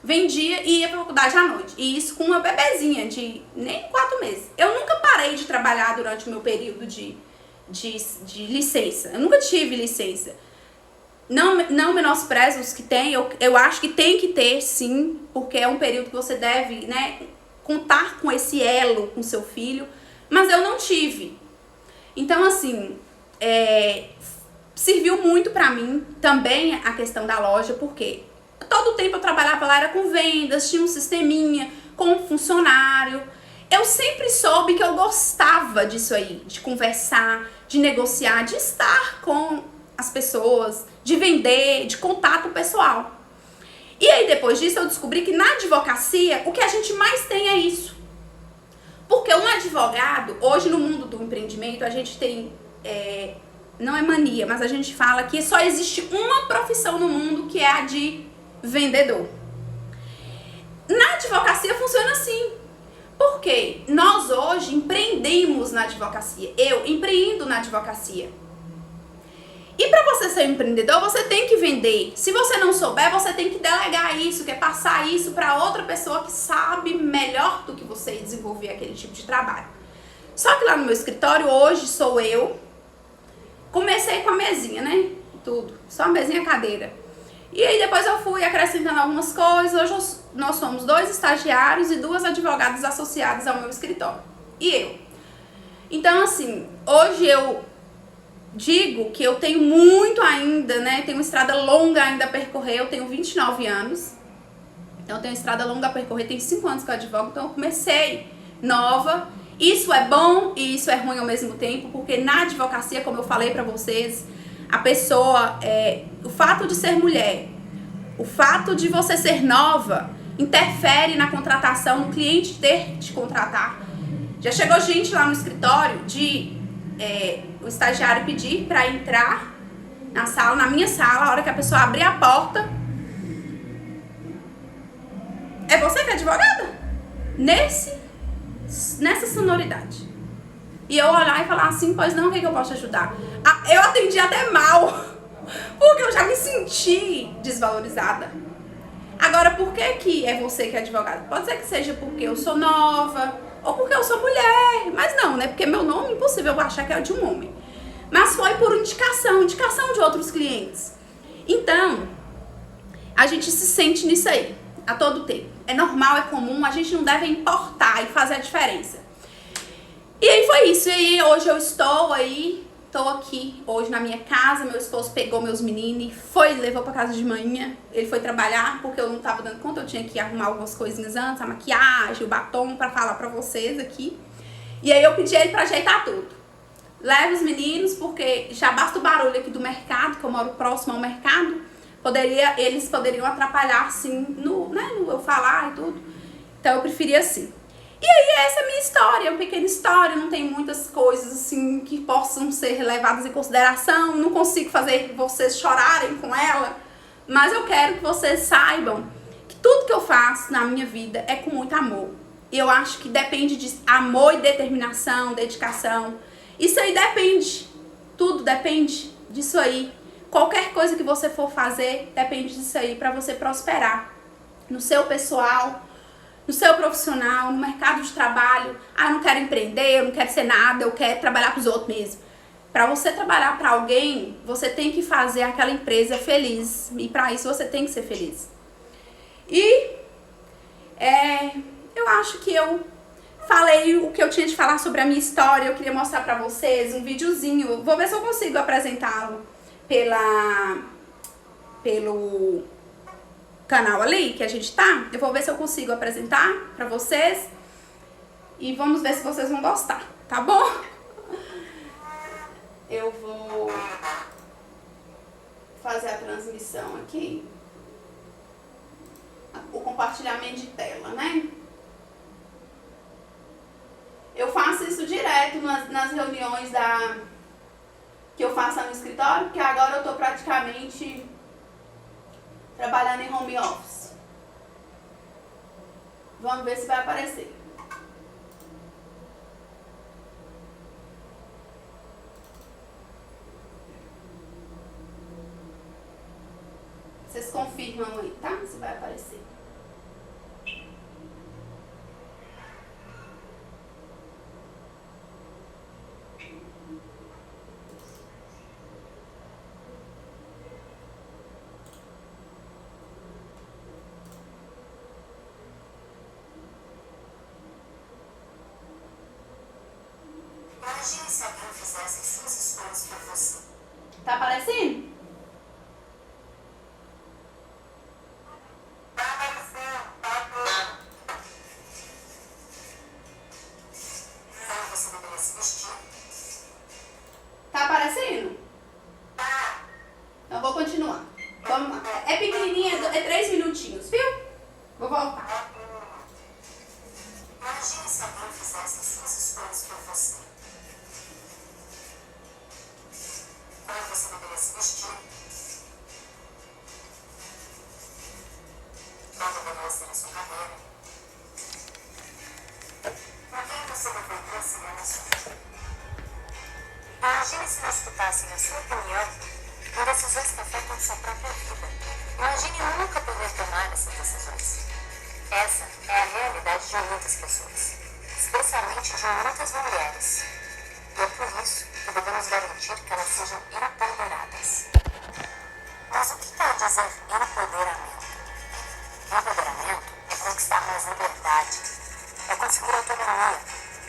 vendia e ia pra faculdade à noite. E isso com uma bebezinha de nem 4 meses. Eu nunca parei de trabalhar durante o meu período de licença. Eu nunca tive licença. Não menosprezo os que tem, eu acho que tem que ter sim, porque é um período que você deve, né, contar com esse elo com seu filho, mas eu não tive. Então, assim, serviu muito pra mim também a questão da loja, porque todo o tempo eu trabalhava lá, era com vendas, tinha um sisteminha, com um funcionário. Eu sempre soube que eu gostava disso aí, de conversar, de negociar, de estar com as pessoas, de vender, de contato pessoal. E aí depois disso eu descobri que na advocacia o que a gente mais tem é isso. Porque um advogado, hoje no mundo do empreendimento, a gente tem, não é mania, mas a gente fala que só existe uma profissão no mundo, que é a de vendedor. Na advocacia funciona assim. Porque nós hoje empreendemos na advocacia. Eu empreendo na advocacia. E para você ser um empreendedor, você tem que vender. Se você não souber, você tem que delegar isso, que é passar isso para outra pessoa que sabe melhor do que você desenvolver aquele tipo de trabalho. Só que lá no meu escritório, hoje sou eu. Comecei com a mesinha, né? Tudo. Só a mesinha e a cadeira. E aí depois eu fui acrescentando algumas coisas. Hoje nós somos 2 estagiários e 2 advogadas associadas ao meu escritório. E eu. Então, assim, hoje eu digo que eu tenho muito ainda, né? Tenho uma estrada longa ainda a percorrer. Eu tenho 29 anos. Então, eu tenho uma estrada longa a percorrer. Tem 5 anos que eu advogo. Então, eu comecei nova. Isso é bom e isso é ruim ao mesmo tempo. Porque na advocacia, como eu falei pra vocês, a pessoa, o fato de ser mulher, o fato de você ser nova, interfere na contratação, no cliente ter de contratar. Já chegou gente lá no escritório o estagiário pedir para entrar na sala, na minha sala, a hora que a pessoa abrir a porta. É você que é advogada? Nessa sonoridade. E eu olhar e falar assim, pois não, o que eu posso te ajudar? Eu atendi até mal, porque eu já me senti desvalorizada. Agora, por que é você que é advogado? Pode ser que seja porque eu sou nova ou porque eu sou mulher, mas não, né? Porque meu nome é impossível eu achar que é de um homem. Mas foi por indicação de outros clientes. Então, a gente se sente nisso aí, a todo tempo. É normal, é comum, a gente não deve importar e fazer a diferença. E aí foi isso, e aí hoje eu estou aqui hoje na minha casa, meu esposo pegou meus meninos e levou pra casa de manhã. Ele foi trabalhar porque eu não tava dando conta, eu tinha que arrumar algumas coisinhas antes, a maquiagem, o batom, pra falar pra vocês aqui. E aí eu pedi ele pra ajeitar tudo. Leve os meninos, porque já basta o barulho aqui do mercado, que eu moro próximo ao mercado, eles poderiam atrapalhar, assim, no eu falar e tudo. Então eu preferia assim. E aí essa é a minha história, é uma pequena história, não tem muitas coisas assim que possam ser levadas em consideração, não consigo fazer vocês chorarem com ela, mas eu quero que vocês saibam que tudo que eu faço na minha vida é com muito amor. E eu acho que depende de amor e determinação, dedicação. Isso aí depende, tudo depende disso aí. Qualquer coisa que você for fazer depende disso aí para você prosperar no seu pessoal, no seu profissional, no mercado de trabalho. Ah, eu não quero empreender, eu não quero ser nada, eu quero trabalhar para os outros mesmo. Para você trabalhar para alguém, você tem que fazer aquela empresa feliz. E para isso você tem que ser feliz. E eu acho que eu falei o que eu tinha de falar sobre a minha história. Eu queria mostrar para vocês um videozinho. Vou ver se eu consigo apresentá-lo pelo canal ali que a gente tá. Eu vou ver se eu consigo apresentar pra vocês e vamos ver se vocês vão gostar, tá bom? Eu vou fazer a transmissão aqui, o compartilhamento de tela, né? Eu faço isso direto nas reuniões que eu faço no escritório, porque agora eu tô praticamente trabalhando em home office. Vamos ver se vai aparecer. Vocês confirmam aí, tá? Se vai aparecer. Imagine se alguém fizesse suas escolhas por você. Tá aparecendo? Tá aparecendo, tá. Como você deveria se vestir? Tá aparecendo? Tá. Então vou continuar. Vamos lá. É pequenininha, é 3 minutinhos, viu? Vou voltar. Imagine se alguém fizesse suas escolhas por você. Como você deveria se vestir? Qual deveria ser a sua carreira? Por quem você deveria seguir na sua vida? Imagine se não escutassem a sua opinião em decisões que afetam sua própria vida. Imagine nunca poder tomar essas decisões. Essa é a realidade de muitas pessoas, especialmente de muitas mulheres. E é por isso que devemos garantir que elas sejam empoderadas. Mas o que quer dizer empoderamento? Empoderamento é conquistar mais liberdade, é conseguir autonomia,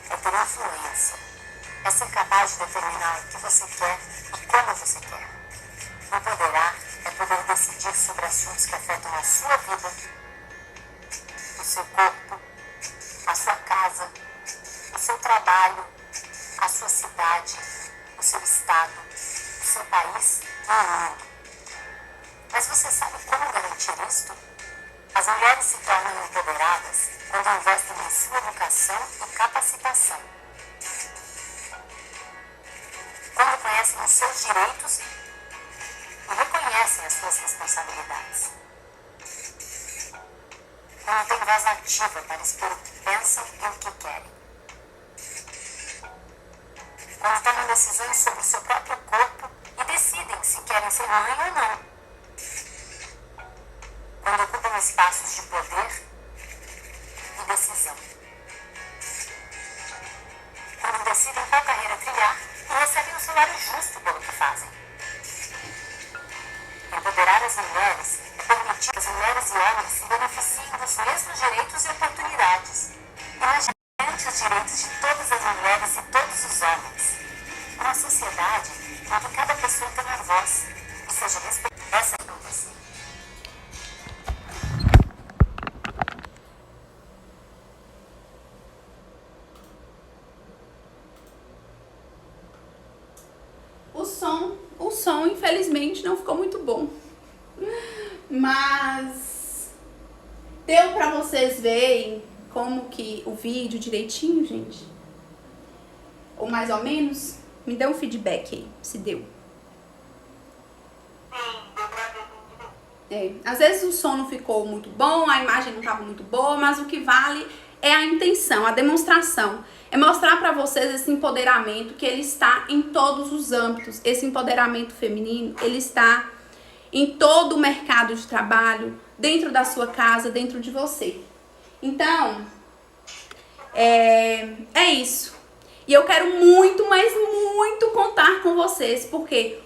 é ter influência, é ser capaz de determinar o que você quer e como você quer. Empoderar é poder decidir sobre assuntos que afetam a sua vida, o seu corpo, a sua casa, o seu trabalho, a sua cidade, o seu estado, o seu país e o mundo. Mas você sabe como garantir isto? As mulheres se tornam empoderadas quando investem em sua educação e capacitação. Quando conhecem os seus direitos e reconhecem as suas responsabilidades. Quando têm voz ativa para expor o que pensam e o que querem. Quando tomam decisões sobre o seu próprio corpo e decidem se querem ser mãe ou não. Quando ocupam ocupam espaços de poder e decisão. Quando decidem qual carreira trilhar e recebem um salário justo pelo que fazem. Empoderar as mulheres é permitir que as mulheres e homens se beneficiem dos mesmos direitos e oportunidades. Imagine os direitos de todas as mulheres e todos os homens. Uma sociedade em que cada pessoa tenha voz e seja respeitada. Essa é a todas. O som, infelizmente, não ficou muito bom. Mas deu pra vocês verem como que o vídeo direitinho, gente? Ou mais ou menos? Me dê um feedback aí, se deu. Às vezes o som não ficou muito bom, a imagem não estava muito boa, mas o que vale é a intenção, a demonstração. É mostrar para vocês esse empoderamento que ele está em todos os âmbitos. Esse empoderamento feminino, ele está em todo o mercado de trabalho, dentro da sua casa, dentro de você. Então, é isso. E eu quero muito, mas muito contar com vocês, porque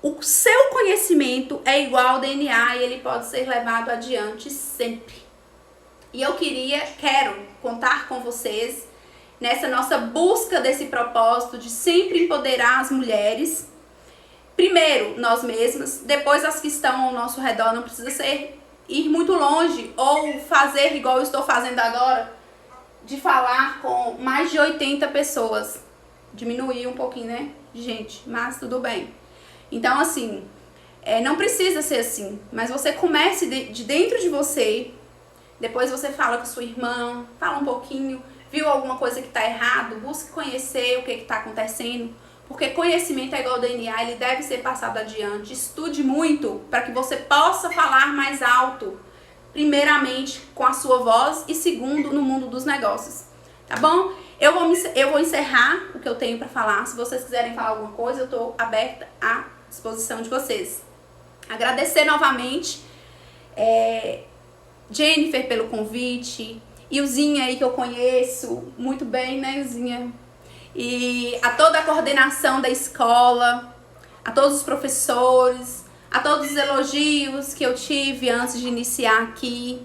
o seu conhecimento é igual ao DNA e ele pode ser levado adiante sempre. E eu quero contar com vocês nessa nossa busca desse propósito de sempre empoderar as mulheres. Primeiro, nós mesmas, depois as que estão ao nosso redor. Não precisa ir muito longe ou fazer igual eu estou fazendo agora, de falar com mais de 80 pessoas. Diminuir um pouquinho, né, gente? Mas tudo bem. Então, assim, não precisa ser assim, mas você comece de dentro de você, depois você fala com sua irmã, fala um pouquinho, viu alguma coisa que está errado, busque conhecer o que está acontecendo, porque conhecimento é igual ao DNA, ele deve ser passado adiante. Estude muito para que você possa falar mais alto, primeiramente com a sua voz e segundo no mundo dos negócios, tá bom? Eu vou encerrar o que eu tenho para falar. Se vocês quiserem falar alguma coisa, eu estou aberta à disposição de vocês. Agradecer novamente Jennifer pelo convite, Ilzinha aí que eu conheço muito bem, né, Ilzinha? E a toda a coordenação da escola, a todos os professores, a todos os elogios que eu tive antes de iniciar aqui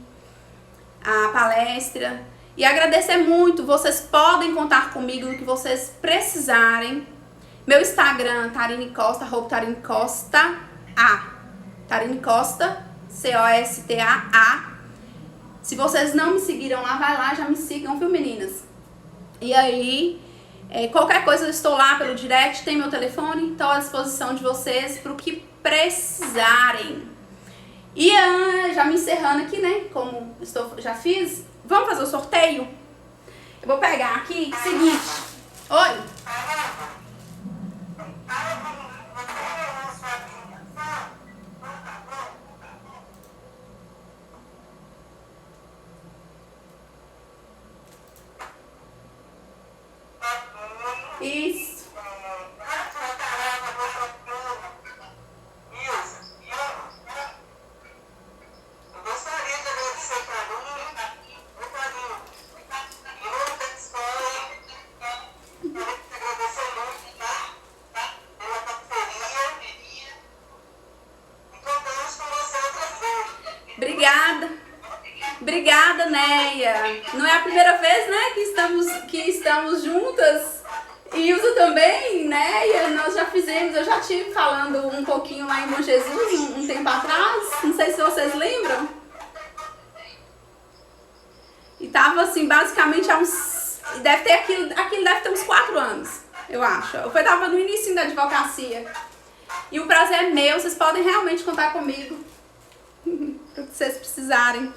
a palestra. E agradecer muito, vocês podem contar comigo no que vocês precisarem. Meu Instagram, Tarine Costa, @Tarine Costa A. Tarine Costa, COSTA. Se vocês não me seguiram lá, vai lá, já me sigam, viu, meninas? E aí, qualquer coisa, eu estou lá pelo direct, tem meu telefone, estou à disposição de vocês para o que precisarem. E já me encerrando aqui, né, como já fiz, vamos fazer o sorteio? Eu vou pegar aqui, seguinte, oi. Isso. Obrigada, Neia. Não é a primeira vez, né, que estamos juntas. E Ilza também, Neia, nós já fizemos, eu já estive falando um pouquinho lá em Bom Jesus um tempo atrás. Não sei se vocês lembram. E tava assim, basicamente há uns... Deve ter aquilo deve ter uns 4 anos, eu acho. Eu tava no início da advocacia. E o prazer é meu, vocês podem realmente contar comigo. Para o que vocês precisarem.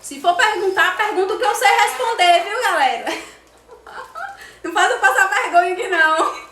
Se for perguntar, pergunta o que eu sei responder, viu, galera? Não faz eu passar vergonha aqui, não.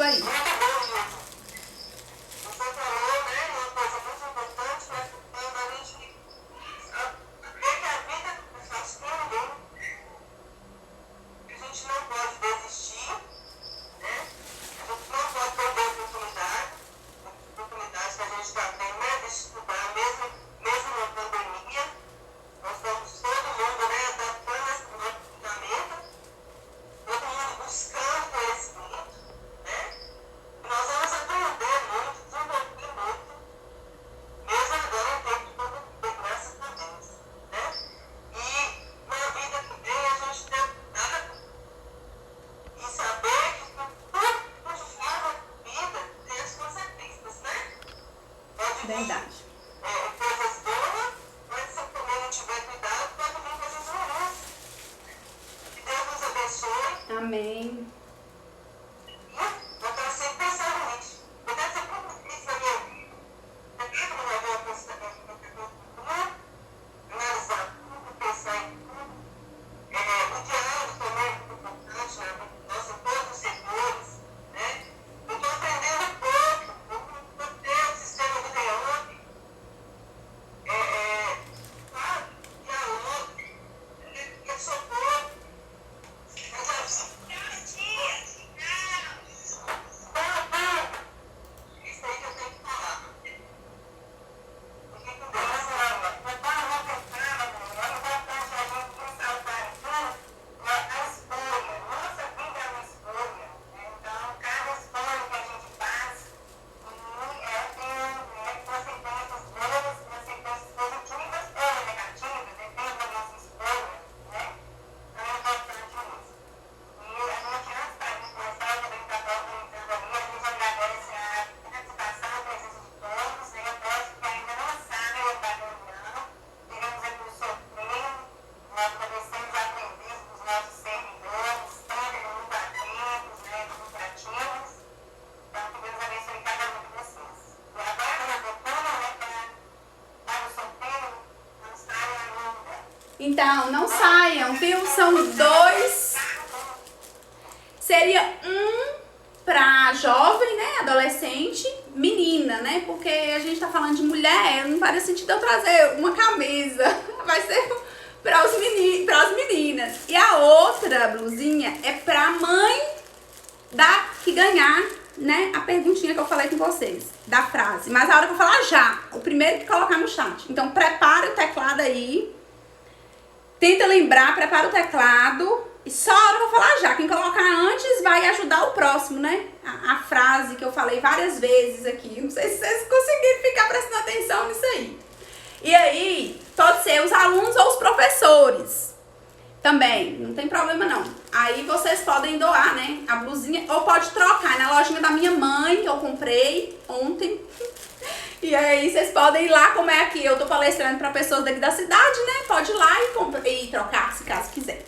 isso aí. Muito bom, Nilton. Você falou, né, uma coisa muito importante, mas quando a gente vê que a vida faz tudo, a gente não pode desistir, né? A gente não pode perder a oportunidade que a gente está tendo, né, de estudar, mesmo na pandemia. Nós estamos todo mundo, né, adaptando esse novo fundamento, todo mundo buscando conhecimento, né? Nós vamos aprender muito, desenvolver muito, mesmo agora em tempo de pandemia, graças a Deus, né? E na vida que vem a gente tem nada e saber que tudo que for na vida tem as consequências, né? Pode vir Verdade. coisas boas, mas se também não tiver cuidado, pode vir coisas ruins. Que Deus nos abençoe. Amém. Eu estou sempre pensando nisso. Eu quero ser como isso na minha vida. Eu quero uma boa postura, analisar tudo, pensar em tudo. O diálogo também é muito importante na nossa, todos os setores, né? Eu estou aprendendo pouco. Eu tenho o sistema do Leone. Sabe? Diálogo. Eu sou pouco. Mas assim, isso aí que eu tenho que falar. Fique com Deus. Eu estava pensando, eu não vou pensar a gente ressaltar aqui a escolha. Nossa vida é uma escolha. Então, cada escolha que a gente faz tem consequências boas, consequências positivas ou negativas, depende da nossa escolha, né? Então, é importante isso. E a gente, antes da gente começar, eu também estava comentando ali, a gente agradece a participação e a presença de todos, né? Eu posso que ainda não sabem o que está terminando. Teremos aqui o sorteio, nós agradecemos a presença dos nossos servidores, sempre muito atentos, né? Muito ativos. Então, que Deus abençoe cada um de vocês. E agora, na doutora, né, para o sorteio, não saiam ainda. Então, não saiam, viu? São 2. Seria um pra jovem, né? Adolescente, menina, né? Porque a gente tá falando de mulher, não faria sentido eu trazer uma camisa. Vai ser para as meninas. E a outra blusinha é pra mãe que ganhar, né? A perguntinha que eu falei com vocês, da frase. Mas a hora que eu falar já, o primeiro que colocar no chat. Então, prepara o teclado aí. Tenta lembrar, prepara o teclado. E só a hora que eu falar já. Quem colocar antes vai ajudar o próximo, né? A frase que eu falei várias vezes aqui. Não sei se vocês conseguiram ficar prestando atenção nisso aí. E aí, pode ser os alunos ou os professores. Também, não tem problema não. Aí vocês podem doar, né? A blusinha. Ou pode trocar na lojinha da minha mãe, que eu comprei ontem. E aí vocês podem ir lá, como é aqui, eu tô palestrando para pessoas daqui da cidade, né? Pode ir lá e trocar, se caso quiser.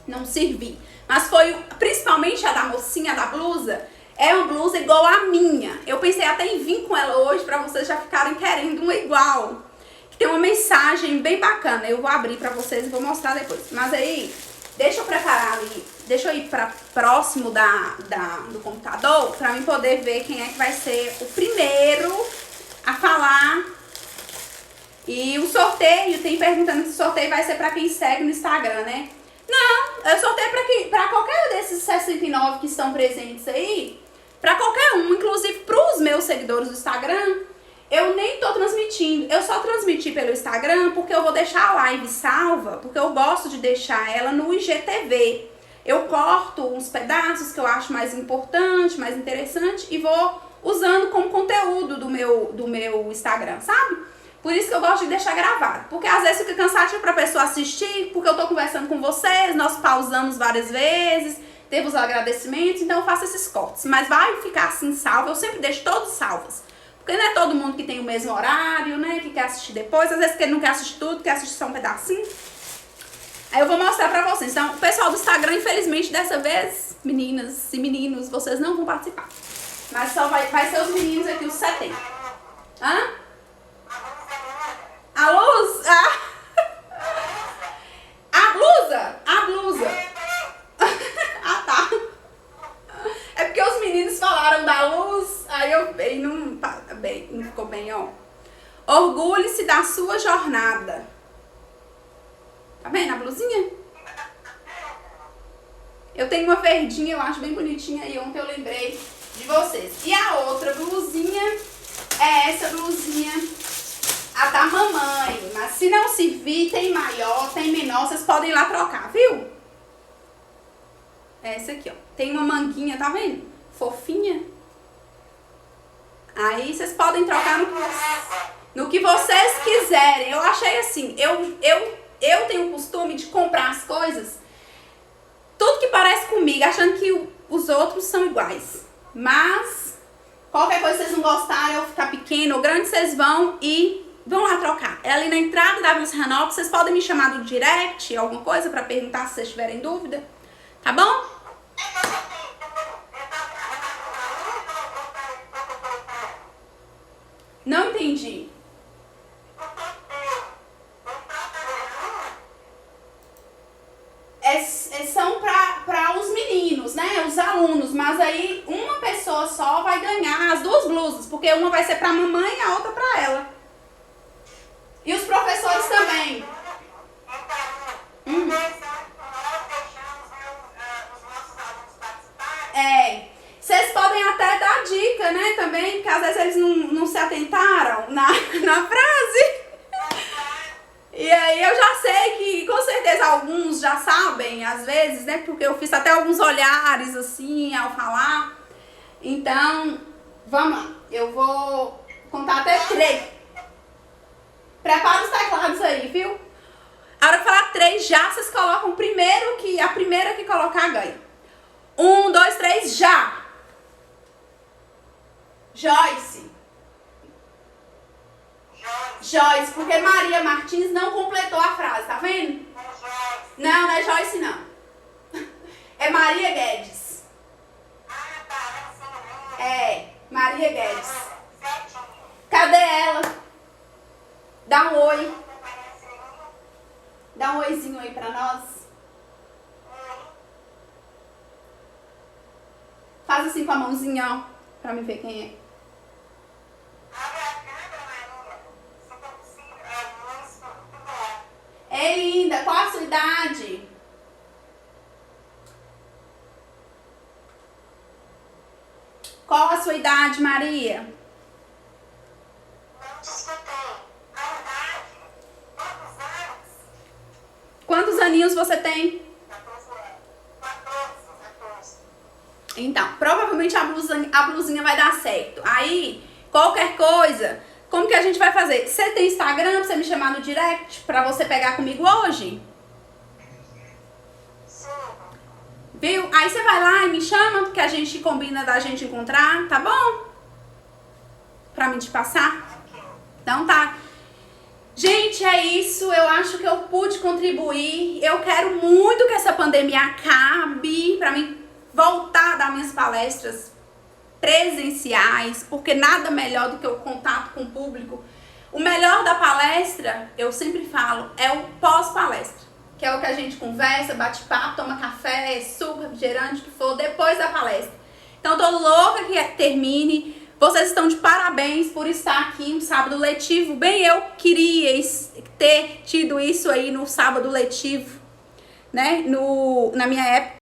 Não servir. Mas foi, principalmente a da mocinha da blusa, é uma blusa igual a minha. Eu pensei até em vir com ela hoje para vocês já ficarem querendo uma igual. Que tem uma mensagem bem bacana. Eu vou abrir para vocês e vou mostrar depois. Mas aí, deixa eu preparar ali, deixa eu ir para próximo do computador para mim poder ver quem é que vai ser o primeiro a falar. E o sorteio, tem perguntando se o sorteio vai ser pra quem segue no Instagram, né? Não, eu sorteio pra qualquer desses 69 que estão presentes aí, pra qualquer um, inclusive pros meus seguidores do Instagram, eu nem tô transmitindo. Eu só transmiti pelo Instagram porque eu vou deixar a live salva, porque eu gosto de deixar ela no IGTV. Eu corto uns pedaços que eu acho mais importante, mais interessante e vou usando como conteúdo do meu Instagram, sabe? Por isso que eu gosto de deixar gravado. Porque às vezes fica cansativo pra pessoa assistir, porque eu tô conversando com vocês, nós pausamos várias vezes, teve os agradecimentos, então eu faço esses cortes. Mas vai ficar assim salvo, eu sempre deixo todos salvos. Porque não é todo mundo que tem o mesmo horário, né, que quer assistir depois. Às vezes que ele não quer assistir tudo, quer assistir só um pedacinho. Aí eu vou mostrar pra vocês. Então, o pessoal do Instagram, infelizmente, dessa vez, meninas e meninos, vocês não vão participar. Mas só vai ser os meninos aqui, os 70. Hã? A luz? A blusa? A blusa. Ah, tá. É porque os meninos falaram ó. Orgulhe-se da sua jornada. Tá vendo a blusinha? Eu tenho uma verdinha, eu acho bem bonitinha, e ontem eu lembrei de vocês. E a outra blusinha é essa blusinha, a da mamãe. Mas se não servir, tem maior, tem menor, vocês podem ir lá trocar, viu? Essa aqui, ó. Tem uma manguinha, tá vendo? Fofinha. Aí vocês podem trocar no que vocês quiserem. Eu achei assim, eu tenho o costume de comprar as coisas, tudo que parece comigo, achando que os outros são iguais. Mas, qualquer coisa que vocês não gostarem, ou ficar pequeno ou grande, vocês vão lá trocar. É ali na entrada da Vila Serranópolis, vocês podem me chamar do direct, alguma coisa, pra perguntar se vocês tiverem dúvida. Tá bom? Não entendi. São para os meninos, né? Os alunos. Mas aí uma pessoa só vai ganhar as duas blusas. Porque uma vai ser para a mamãe e a outra para ela. E os professores também. Vocês podem até dar dica, né? Também, porque às vezes eles não se atentaram na frase. E aí eu já sei que, com certeza, alguns já sabem, às vezes, né? Porque eu fiz até alguns olhares, assim, ao falar. Então, vamos lá. Eu vou contar até 3. Prepara os teclados aí, viu? A hora que falar 3 já, vocês colocam a primeira que colocar ganha. 1, 2, 3, já! Joyce. Joyce, porque Maria Martins não completou a frase, tá vendo? Não é Joyce, não. É Maria Guedes. É, Maria Guedes. Cadê ela? Dá um oi. Dá um oizinho aí pra nós. Faz assim com a mãozinha, ó, pra me ver quem é. É linda. Qual a sua idade? Qual a sua idade, Maria? Não te escutei. A idade? Quantos anos? Quantos aninhos você tem? 14 anos. 14. Então, provavelmente a blusinha vai dar certo. Aí, qualquer coisa, como que a gente vai fazer? Você tem Instagram pra você me chamar no direct pra você pegar comigo hoje? Sim. Viu? Aí você vai lá e me chama, que a gente combina da gente encontrar, tá bom? Pra mim te passar? Então tá. Gente, é isso. Eu acho que eu pude contribuir. Eu quero muito que essa pandemia acabe pra mim voltar a dar minhas palestras presenciais, porque nada melhor do que o contato com o público. O melhor da palestra, eu sempre falo, é o pós-palestra, que é o que a gente conversa, bate papo, toma café, suco, refrigerante, o que for, depois da palestra. Então, tô louca que termine. Vocês estão de parabéns por estar aqui no sábado letivo. Bem, eu queria ter tido isso aí no sábado letivo, né, na minha época.